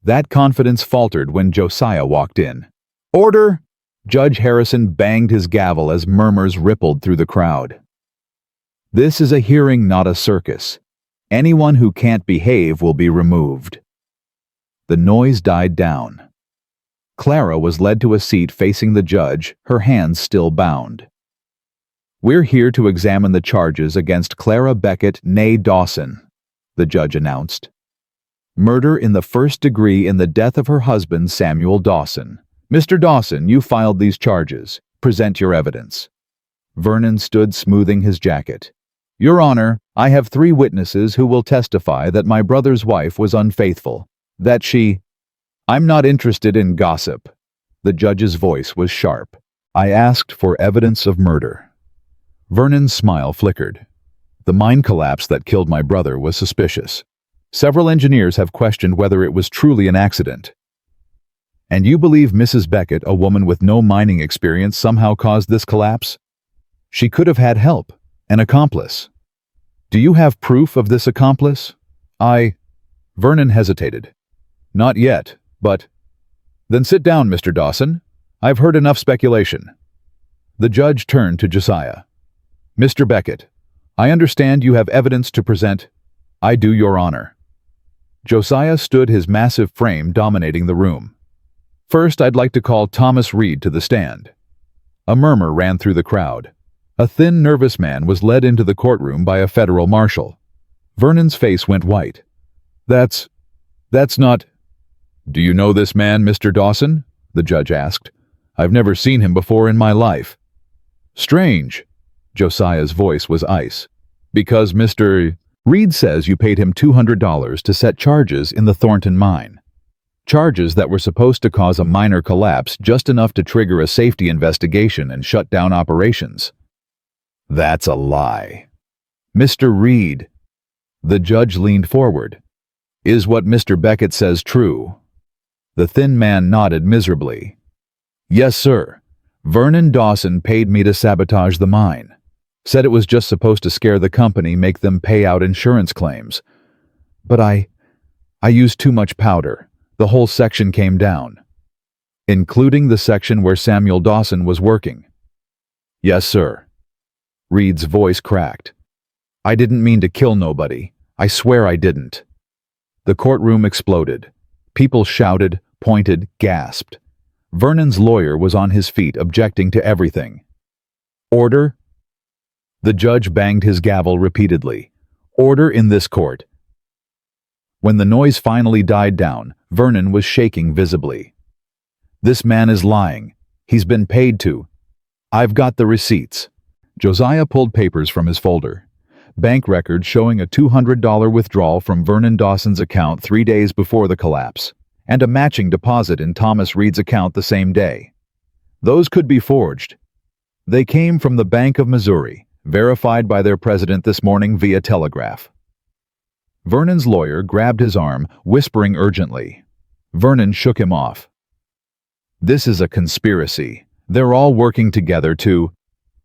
That confidence faltered when Josiah walked in. "Order!" Judge Harrison banged his gavel as murmurs rippled through the crowd. "This is a hearing, not a circus. Anyone who can't behave will be removed." The noise died down. Clara was led to a seat facing the judge, her hands still bound. "We're here to examine the charges against Clara Beckett née Dawson," the judge announced. "Murder in the first degree in the death of her husband, Samuel Dawson. Mr. Dawson, you filed these charges. Present your evidence." Vernon stood smoothing his jacket. "Your Honor, I have 3 witnesses who will testify that my brother's wife was unfaithful, that she—" "I'm not interested in gossip." The judge's voice was sharp. "I asked for evidence of murder." Vernon's smile flickered. "The mine collapse that killed my brother was suspicious. Several engineers have questioned whether it was truly an accident. And you believe Mrs. Beckett, a woman with no mining experience, somehow caused this collapse? She could have had help, an accomplice. Do you have proof of this accomplice?" Vernon hesitated. "Not yet, but—" "Then sit down, Mr. Dawson. I've heard enough speculation." The judge turned to Josiah. "Mr. Beckett, I understand you have evidence to present." "I do, Your Honor." Josiah stood, his massive frame dominating the room. "First, I'd like to call Thomas Reed to the stand." A murmur ran through the crowd. A thin, nervous man was led into the courtroom by a federal marshal. Vernon's face went white. That's not—" "Do you know this man, Mr. Dawson?" the judge asked. "I've never seen him before in my life." "Strange." Josiah's voice was ice. "Because Mr. Reed says you paid him $200 to set charges in the Thornton mine. Charges that were supposed to cause a minor collapse, just enough to trigger a safety investigation and shut down operations." "That's a lie." "Mr. Reed." The judge leaned forward. "Is what Mr. Beckett says true?" The thin man nodded miserably. "Yes, sir. Vernon Dawson paid me to sabotage the mine. Said it was just supposed to scare the company, make them pay out insurance claims. But I used too much powder. The whole section came down." "Including the section where Samuel Dawson was working?" "Yes, sir." Reed's voice cracked. "I didn't mean to kill nobody. I swear I didn't." The courtroom exploded. People shouted, pointed, gasped. Vernon's lawyer was on his feet, objecting to everything. "Order!" The judge banged his gavel repeatedly. "Order in this court." When the noise finally died down, Vernon was shaking visibly. "This man is lying. He's been paid to. I've got the receipts." Josiah pulled papers from his folder. Bank records showing a $200 withdrawal from Vernon Dawson's account 3 days before the collapse, and a matching deposit in Thomas Reed's account the same day. Those could be forged. They came from the Bank of Missouri, verified by their president this morning via telegraph. Vernon's lawyer grabbed his arm, whispering urgently. Vernon shook him off. "This is a conspiracy. They're all working together to—"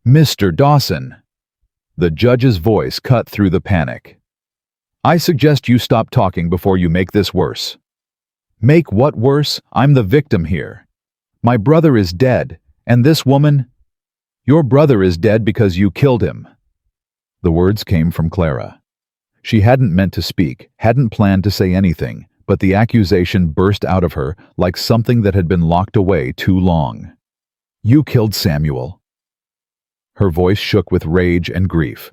"Mr. Dawson!" The judge's voice cut through the panic. "I suggest you stop talking before you make this worse." "Make what worse? I'm the victim here. My brother is dead, and this woman—" "Your brother is dead because you killed him." The words came from Clara. She hadn't meant to speak, hadn't planned to say anything, but the accusation burst out of her like something that had been locked away too long. "You killed Samuel." Her voice shook with rage and grief.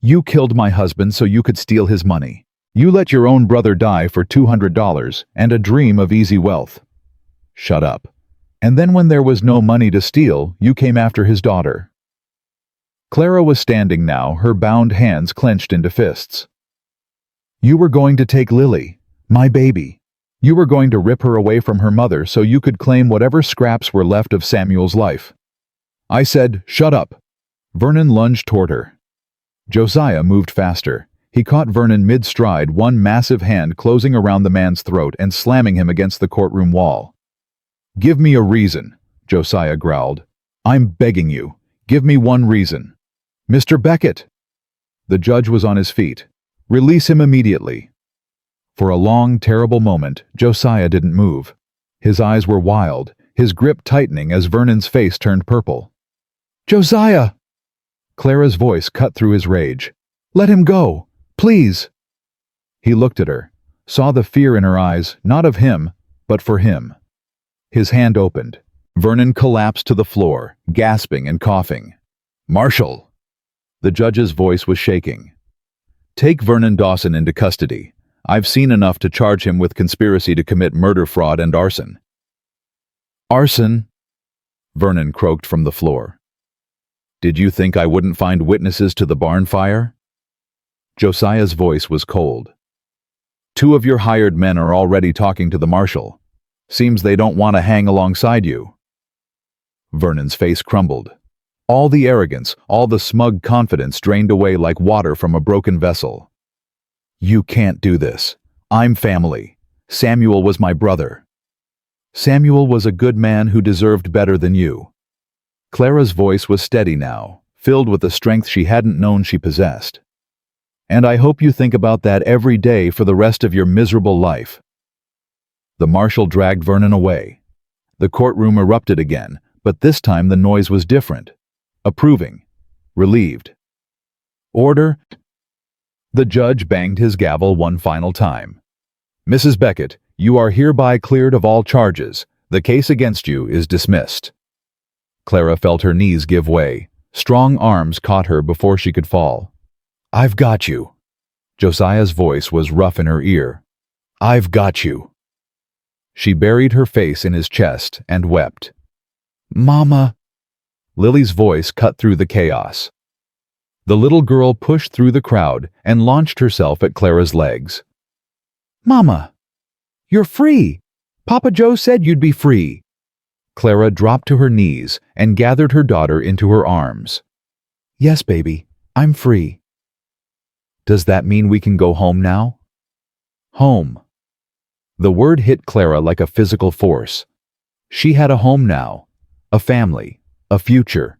"You killed my husband so you could steal his money. You let your own brother die for $200 and a dream of easy wealth." "Shut up. And then when there was no money to steal, you came after his daughter." Clara was standing now, her bound hands clenched into fists. "You were going to take Lily, my baby. You were going to rip her away from her mother so you could claim whatever scraps were left of Samuel's life." I said, "Shut up." Vernon lunged toward her. Josiah moved faster. He caught Vernon mid-stride, one massive hand closing around the man's throat and slamming him against the courtroom wall. "Give me a reason," Josiah growled. "I'm begging you. Give me one reason." "Mr. Beckett!" The judge was on his feet. "Release him immediately." For a long, terrible moment, Josiah didn't move. His eyes were wild, his grip tightening as Vernon's face turned purple. "Josiah!" Clara's voice cut through his rage. "Let him go! Please!" He looked at her, saw the fear in her eyes, not of him, but for him. His hand opened. Vernon collapsed to the floor, gasping and coughing. "Marshal!" The judge's voice was shaking. "Take Vernon Dawson into custody. I've seen enough to charge him with conspiracy to commit murder, fraud, and arson." "Arson?" Vernon croaked from the floor. "Did you think I wouldn't find witnesses to the barn fire?" Josiah's voice was cold. "Two of your hired men are already talking to the marshal. Seems they don't want to hang alongside you." Vernon's face crumbled. All the arrogance, all the smug confidence drained away like water from a broken vessel. "You can't do this. I'm family. Samuel was my brother." "Samuel was a good man who deserved better than you." Clara's voice was steady now, filled with the strength she hadn't known she possessed. "And I hope you think about that every day for the rest of your miserable life." The marshal dragged Vernon away. The courtroom erupted again, but this time the noise was different. Approving. Relieved. "Order!" The judge banged his gavel one final time. "Mrs. Beckett, you are hereby cleared of all charges. The case against you is dismissed." Clara felt her knees give way. Strong arms caught her before she could fall. "I've got you." Josiah's voice was rough in her ear. "I've got you." She buried her face in his chest and wept. "Mama!" Lily's voice cut through the chaos. The little girl pushed through the crowd and launched herself at Clara's legs. "Mama! You're free! Papa Joe said you'd be free!" Clara dropped to her knees and gathered her daughter into her arms. "Yes, baby, I'm free." "Does that mean we can go home now?" Home. The word hit Clara like a physical force. She had a home now, a family, a future.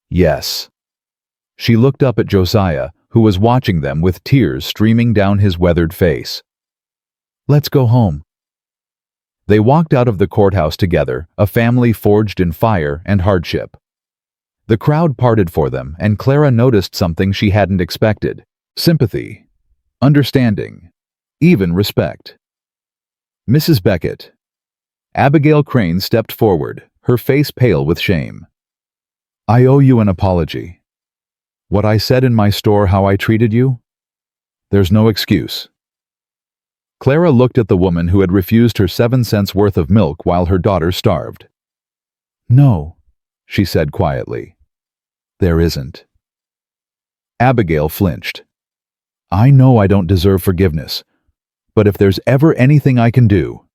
Yes. She looked up at Josiah, who was watching them with tears streaming down his weathered face. "Let's go home." They walked out of the courthouse together, a family forged in fire and hardship. The crowd parted for them, and Clara noticed something she hadn't expected: sympathy, understanding, even respect. "Mrs. Beckett." Abigail Crane stepped forward, her face pale with shame. "I owe you an apology. What I said in my store, how I treated you? There's no excuse." Clara looked at the woman who had refused her 7 cents worth of milk while her daughter starved. "No," she said quietly. "There isn't." Abigail flinched. "I know I don't deserve forgiveness, but if there's ever anything I can do,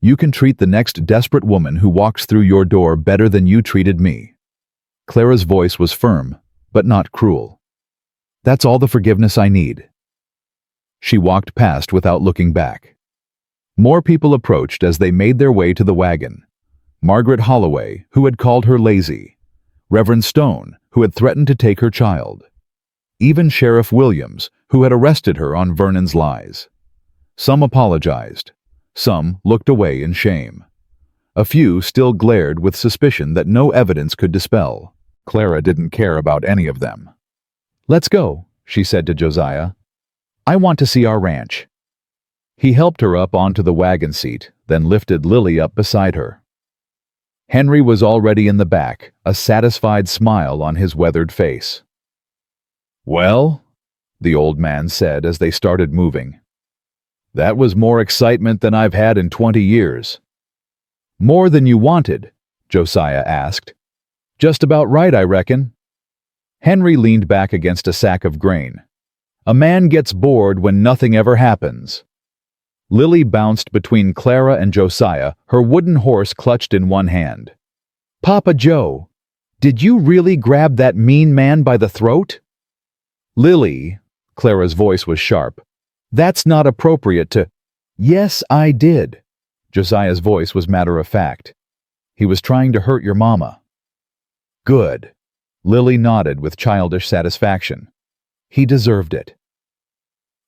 you can treat the next desperate woman who walks through your door better than you treated me." Clara's voice was firm, but not cruel. "That's all the forgiveness I need." She walked past without looking back. More people approached as they made their way to the wagon. Margaret Holloway, who had called her lazy. Reverend Stone, who had threatened to take her child. Even Sheriff Williams, who had arrested her on Vernon's lies. Some apologized. Some looked away in shame. A few still glared with suspicion that no evidence could dispel. Clara didn't care about any of them. "Let's go," she said to Josiah. "I want to see our ranch." He helped her up onto the wagon seat, then lifted Lily up beside her. Henry was already in the back, a satisfied smile on his weathered face. "Well," the old man said as they started moving, "that was more excitement than I've had in 20 years. "More than you wanted?" Josiah asked. "Just about right, I reckon." Henry leaned back against a sack of grain. "A man gets bored when nothing ever happens." Lily bounced between Clara and Josiah, her wooden horse clutched in one hand. "Papa Joe, did you really grab that mean man by the throat?" "Lily," Clara's voice was sharp, "that's not appropriate to—" "Yes, I did." Josiah's voice was matter of fact. "He was trying to hurt your mama." "Good." Lily nodded with childish satisfaction. "He deserved it."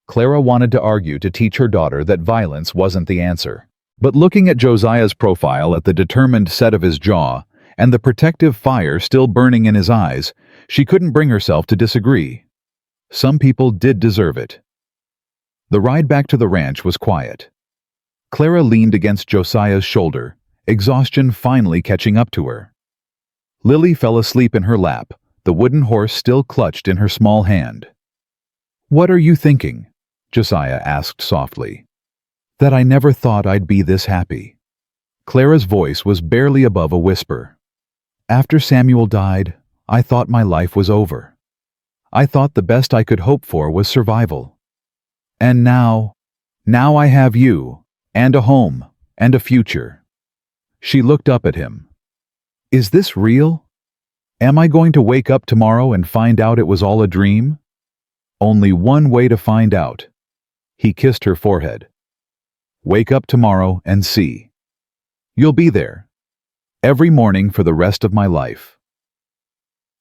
Clara wanted to argue to teach her daughter that violence wasn't the answer. But looking at Josiah's profile, at the determined set of his jaw, and the protective fire still burning in his eyes, she couldn't bring herself to disagree. Some people did deserve it. The ride back to the ranch was quiet. Clara leaned against Josiah's shoulder, exhaustion finally catching up to her. Lily fell asleep in her lap, the wooden horse still clutched in her small hand. "What are you thinking?" Josiah asked softly. "That I never thought I'd be this happy." Clara's voice was barely above a whisper. "After Samuel died, I thought my life was over. I thought the best I could hope for was survival. And now I have you, and a home, and a future." She looked up at him. "Is this real? Am I going to wake up tomorrow and find out it was all a dream?" "Only one way to find out." He kissed her forehead. "Wake up tomorrow and see. You'll be there. Every morning for the rest of my life."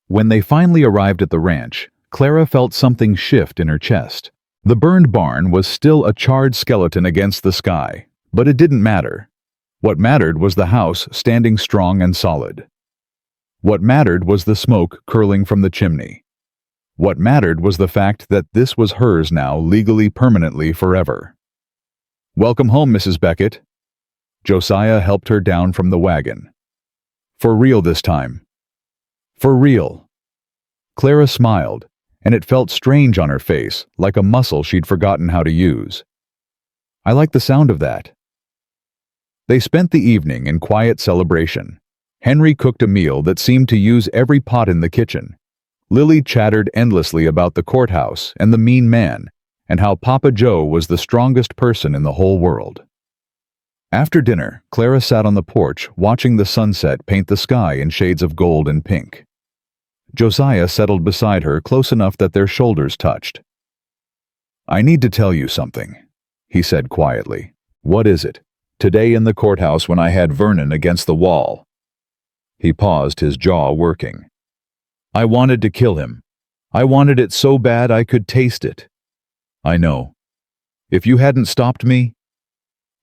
When they finally arrived at the ranch, Clara felt something shift in her chest. The burned barn was still a charred skeleton against the sky, but it didn't matter. What mattered was the house standing strong and solid. What mattered was the smoke curling from the chimney. What mattered was the fact that this was hers now, legally, permanently, forever. "Welcome home, Mrs. Beckett." Josiah helped her down from the wagon. "For real this time." "For real." Clara smiled, and it felt strange on her face, like a muscle she'd forgotten how to use. "I like the sound of that." They spent the evening in quiet celebration. Henry cooked a meal that seemed to use every pot in the kitchen. Lily chattered endlessly about the courthouse and the mean man, and how Papa Joe was the strongest person in the whole world. After dinner, Clara sat on the porch watching the sunset paint the sky in shades of gold and pink. Josiah settled beside her close enough that their shoulders touched. "I need to tell you something," he said quietly. "What is it?" "Today in the courthouse when I had Vernon against the wall." He paused, his jaw working. "I wanted to kill him. I wanted it so bad I could taste it." "I know. If you hadn't stopped me—"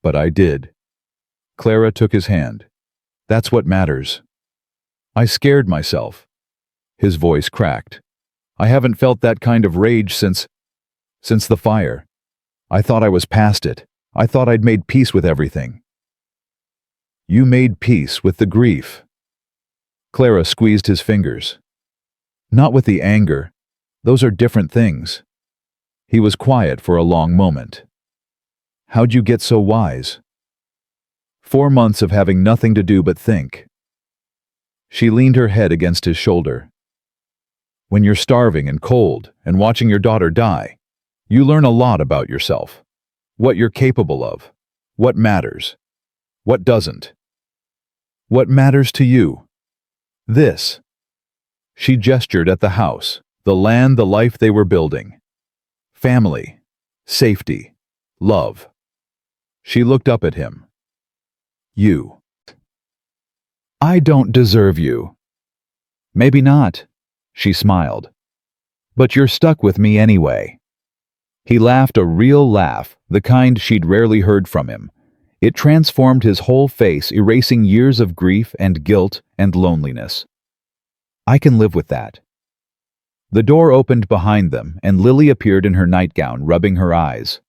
"But I did." Clara took his hand. "That's what matters." "I scared myself." His voice cracked. "I haven't felt that kind of rage since the fire. I thought I was past it. I thought I'd made peace with everything." "You made peace with the grief." Clara squeezed his fingers. "Not with the anger. Those are different things." He was quiet for a long moment. "How'd you get so wise?" 4 months of having nothing to do but think." She leaned her head against his shoulder. "When you're starving and cold and watching your daughter die, you learn a lot about yourself. What you're capable of. What matters. What doesn't. What matters to you. This." She gestured at the house, the land, the life they were building. Family, safety, love. She looked up at him. "You." "I don't deserve you." "Maybe not," she smiled. "But you're stuck with me anyway." He laughed, a real laugh, the kind she'd rarely heard from him. It transformed his whole face, erasing years of grief and guilt and loneliness. "I can live with that." The door opened behind them, and Lily appeared in her nightgown, rubbing her eyes.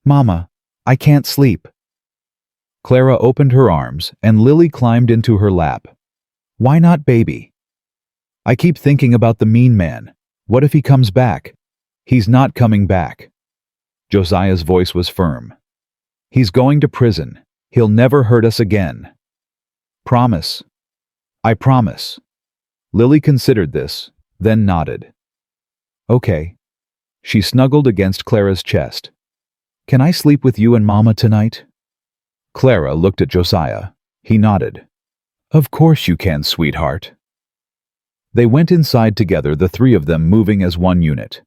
Mama, I can't sleep. Clara opened her arms, and Lily climbed into her lap. Why not, baby? I keep thinking about the mean man. What if he comes back? He's not coming back. Josiah's voice was firm. He's going to prison. He'll never hurt us again. Promise. I promise. Lily considered this, then nodded. Okay. She snuggled against Clara's chest. Can I sleep with you and Mama tonight? Clara looked at Josiah. He nodded. Of course you can, sweetheart. They went inside together, the three of them moving as one unit.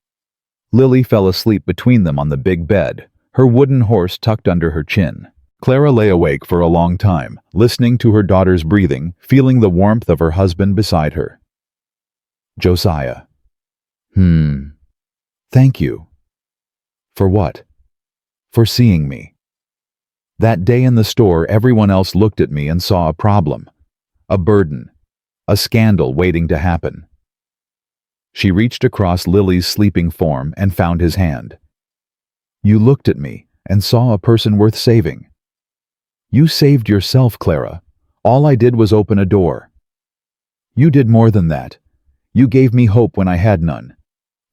Lily fell asleep between them on the big bed, her wooden horse tucked under her chin. Clara lay awake for a long time, listening to her daughter's breathing, feeling the warmth of her husband beside her. Josiah. Thank you. For what? For seeing me. That day in the store, everyone else looked at me and saw a problem, a burden, a scandal waiting to happen. She reached across Lily's sleeping form and found his hand. You looked at me and saw a person worth saving. You saved yourself, Clara. All I did was open a door. You did more than that. You gave me hope when I had none.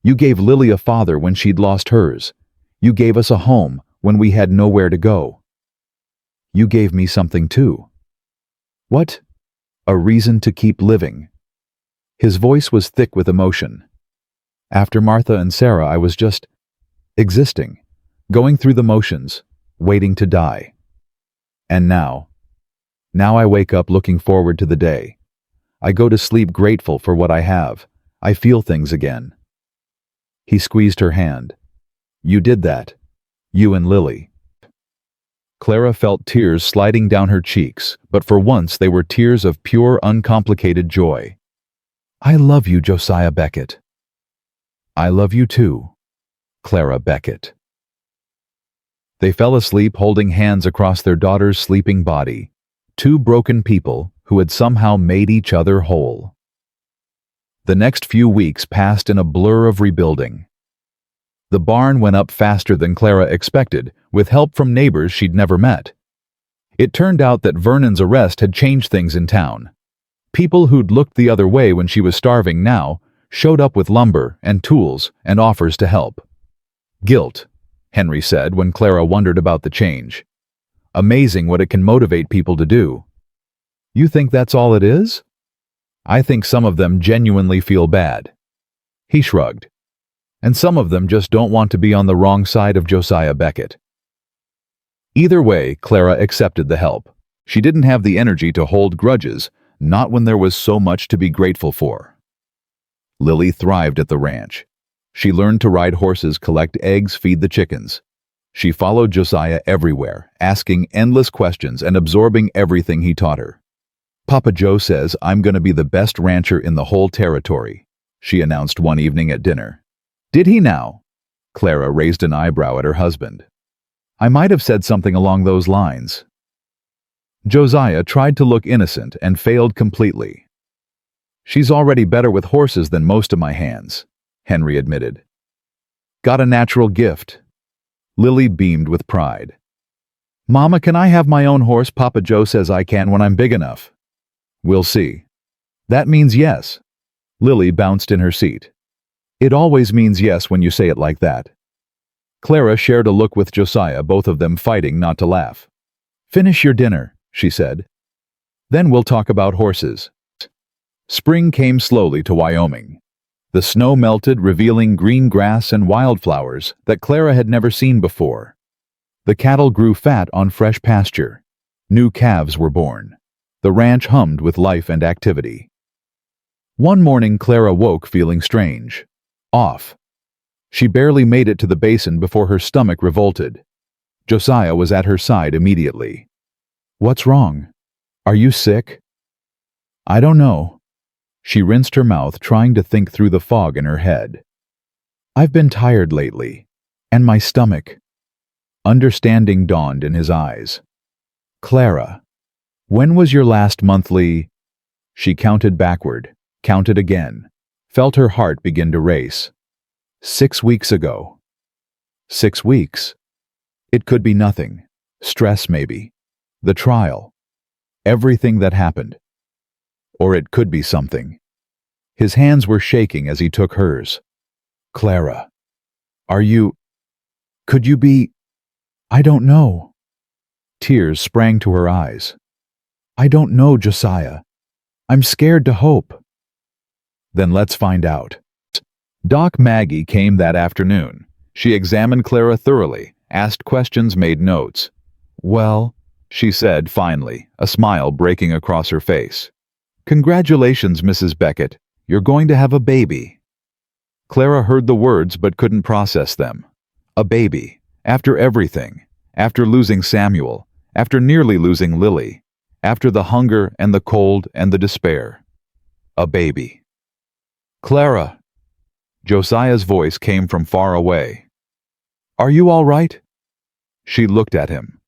You gave Lily a father when she'd lost hers. You gave us a home when we had nowhere to go. You gave me something too. What? A reason to keep living. His voice was thick with emotion. After Martha and Sarah, I was just existing, going through the motions, waiting to die. And now I wake up looking forward to the day. I go to sleep grateful for what I have. I feel things again. He squeezed her hand. You did that. You and Lily. Clara felt tears sliding down her cheeks, but for once they were tears of pure, uncomplicated joy. I love you, Josiah Beckett. I love you too, Clara Beckett. They fell asleep holding hands across their daughter's sleeping body, two broken people who had somehow made each other whole. The next few weeks passed in a blur of rebuilding. The barn went up faster than Clara expected, with help from neighbors she'd never met. It turned out that Vernon's arrest had changed things in town. People who'd looked the other way when she was starving now showed up with lumber and tools and offers to help. Guilt, Henry said when Clara wondered about the change. Amazing what it can motivate people to do. You think that's all it is? I think some of them genuinely feel bad. He shrugged. And some of them just don't want to be on the wrong side of Josiah Beckett. Either way, Clara accepted the help. She didn't have the energy to hold grudges, not when there was so much to be grateful for. Lily thrived at the ranch. She learned to ride horses, collect eggs, feed the chickens. She followed Josiah everywhere, asking endless questions and absorbing everything he taught her. Papa Joe says I'm going to be the best rancher in the whole territory, she announced one evening at dinner. Did he now? Clara raised an eyebrow at her husband. I might have said something along those lines. Josiah tried to look innocent and failed completely. She's already better with horses than most of my hands, Henry admitted. Got a natural gift. Lily beamed with pride. Mama, can I have my own horse? Papa Joe says I can when I'm big enough. We'll see. That means yes. Lily bounced in her seat. It always means yes when you say it like that. Clara shared a look with Josiah, both of them fighting not to laugh. Finish your dinner, she said. Then we'll talk about horses. Spring came slowly to Wyoming. The snow melted, revealing green grass and wildflowers that Clara had never seen before. The cattle grew fat on fresh pasture. New calves were born. The ranch hummed with life and activity. One morning, Clara woke feeling strange. Off. She barely made it to the basin before her stomach revolted. Josiah was at her side immediately. What's wrong? Are you sick? I don't know. She rinsed her mouth, trying to think through the fog in her head. I've been tired lately. And my stomach. Understanding dawned in his eyes. Clara, when was your last monthly? She counted backward, counted again. felt her heart begin to race. 6 weeks ago. 6 weeks. It could be nothing. Stress maybe. The trial. Everything that happened. Or it could be something. His hands were shaking as he took hers. Clara. Could you be? I don't know. Tears sprang to her eyes. I don't know, Josiah. I'm scared to hope. Then let's find out. Doc Maggie came that afternoon. She examined Clara thoroughly, asked questions, made notes. Well, she said finally, a smile breaking across her face. Congratulations, Mrs. Beckett. You're going to have a baby. Clara heard the words but couldn't process them. A baby. After everything. After losing Samuel. After nearly losing Lily. After the hunger and the cold and the despair. A baby. Clara. Josiah's voice came from far away. Are you all right? She looked at him.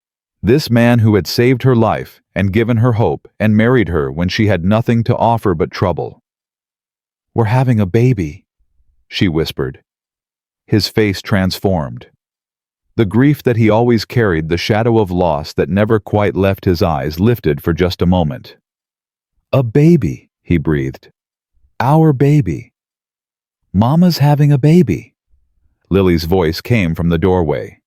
This man who had saved her life and given her hope and married her when she had nothing to offer but trouble. We're having a baby, she whispered. His face transformed. The grief that he always carried, the shadow of loss that never quite left his eyes, lifted for just a moment. A baby, he breathed. Our baby. Mama's having a baby. Lily's voice came from the doorway.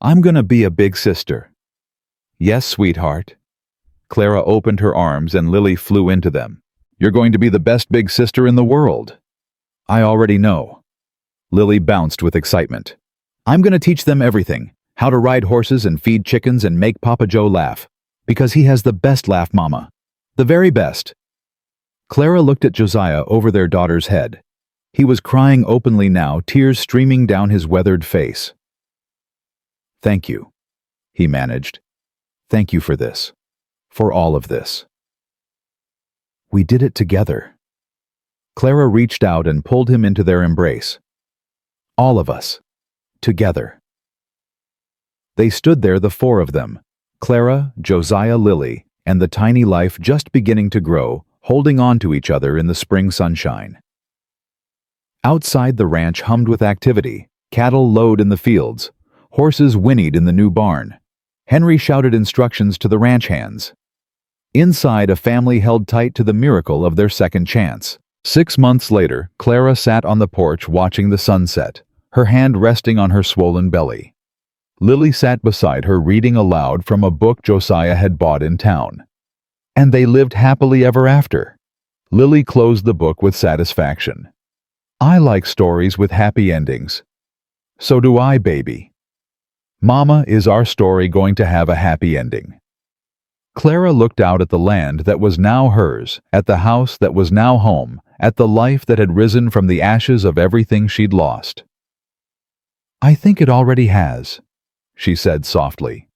I'm gonna be a big sister. Yes, sweetheart. Clara opened her arms and Lily flew into them. You're going to be the best big sister in the world. I already know. Lily bounced with excitement. I'm gonna teach them everything. How to ride horses and feed chickens and make Papa Joe laugh. Because he has the best laugh, Mama. The very best. Clara looked at Josiah over their daughter's head. He was crying openly now, tears streaming down his weathered face. Thank you, he managed. Thank you for this. For all of this. We did it together. Clara reached out and pulled him into their embrace. All of us. Together. They stood there, the four of them, Clara, Josiah, Lily, and the tiny life just beginning to grow, holding on to each other in the spring sunshine. Outside, the ranch hummed with activity. Cattle lowed in the fields. Horses whinnied in the new barn. Henry shouted instructions to the ranch hands. Inside, a family held tight to the miracle of their second chance. 6 months later, Clara sat on the porch watching the sunset, her hand resting on her swollen belly. Lily sat beside her reading aloud from a book Josiah had bought in town. And they lived happily ever after. Lily closed the book with satisfaction. I like stories with happy endings. So do I, baby. Mama, is our story going to have a happy ending? Clara looked out at the land that was now hers, at the house that was now home, at the life that had risen from the ashes of everything she'd lost. I think it already has, she said softly.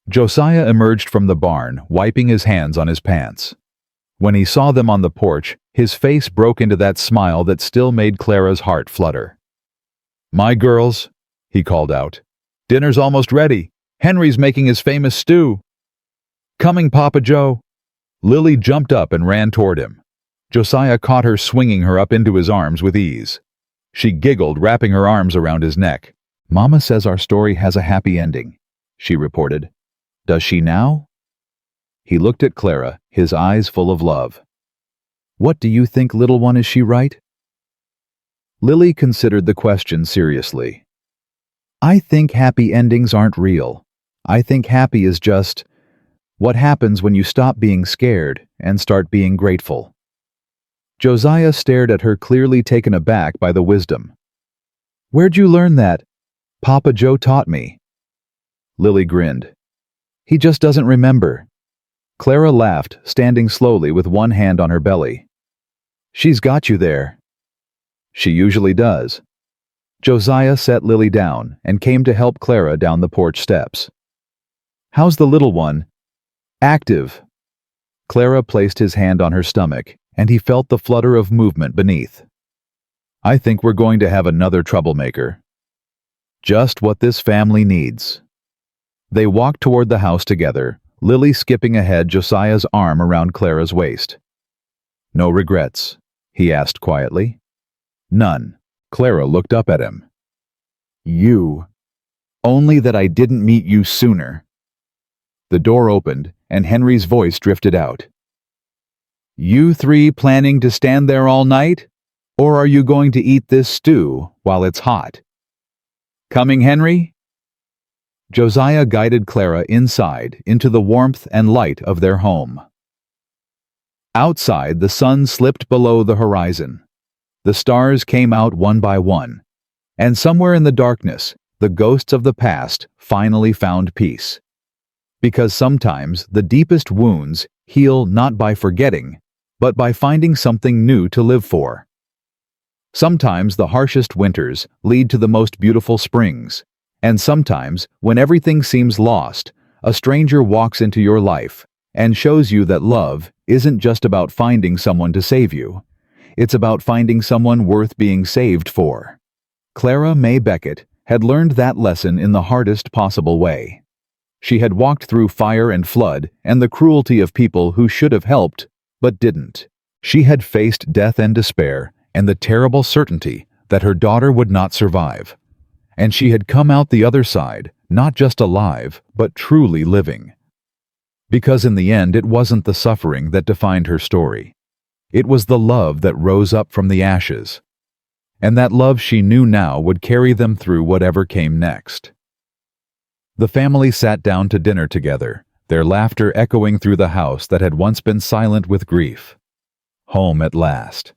Josiah emerged from the barn, wiping his hands on his pants. When he saw them on the porch, his face broke into that smile that still made Clara's heart flutter. My girls, he called out. Dinner's almost ready. Henry's making his famous stew. Coming, Papa Joe. Lily jumped up and ran toward him. Josiah caught her, swinging her up into his arms with ease. She giggled, wrapping her arms around his neck. Mama says our story has a happy ending, she reported. Does she now? He looked at Clara, his eyes full of love. What do you think, little one, is she right? Lily considered the question seriously. I think happy endings aren't real. I think happy is just what happens when you stop being scared and start being grateful. Josiah stared at her, clearly taken aback by the wisdom. Where'd you learn that? Papa Joe taught me. Lily grinned. He just doesn't remember. Clara laughed, standing slowly with one hand on her belly. She's got you there. She usually does. Josiah set Lily down and came to help Clara down the porch steps. How's the little one? Active. Clara placed his hand on her stomach, and he felt the flutter of movement beneath. I think we're going to have another troublemaker. Just what this family needs. They walked toward the house together, Lily skipping ahead, Josiah's arm around Clara's waist. No regrets, he asked quietly. None. Clara looked up at him. You. Only that I didn't meet you sooner. The door opened, and Henry's voice drifted out. You three planning to stand there all night? Or are you going to eat this stew while it's hot? Coming, Henry? Josiah guided Clara inside into the warmth and light of their home. Outside, the sun slipped below the horizon. The stars came out one by one, and somewhere in the darkness, the ghosts of the past finally found peace. Because sometimes the deepest wounds heal not by forgetting, but by finding something new to live for. Sometimes the harshest winters lead to the most beautiful springs, and sometimes, when everything seems lost, a stranger walks into your life and shows you that love isn't just about finding someone to save you. It's about finding someone worth being saved for. Clara May Beckett had learned that lesson in the hardest possible way. She had walked through fire and flood and the cruelty of people who should have helped, but didn't. She had faced death and despair and the terrible certainty that her daughter would not survive. And she had come out the other side, not just alive, but truly living. Because in the end, it wasn't the suffering that defined her story. It was the love that rose up from the ashes. And that love she knew now would carry them through whatever came next. The family sat down to dinner together, their laughter echoing through the house that had once been silent with grief. Home at last.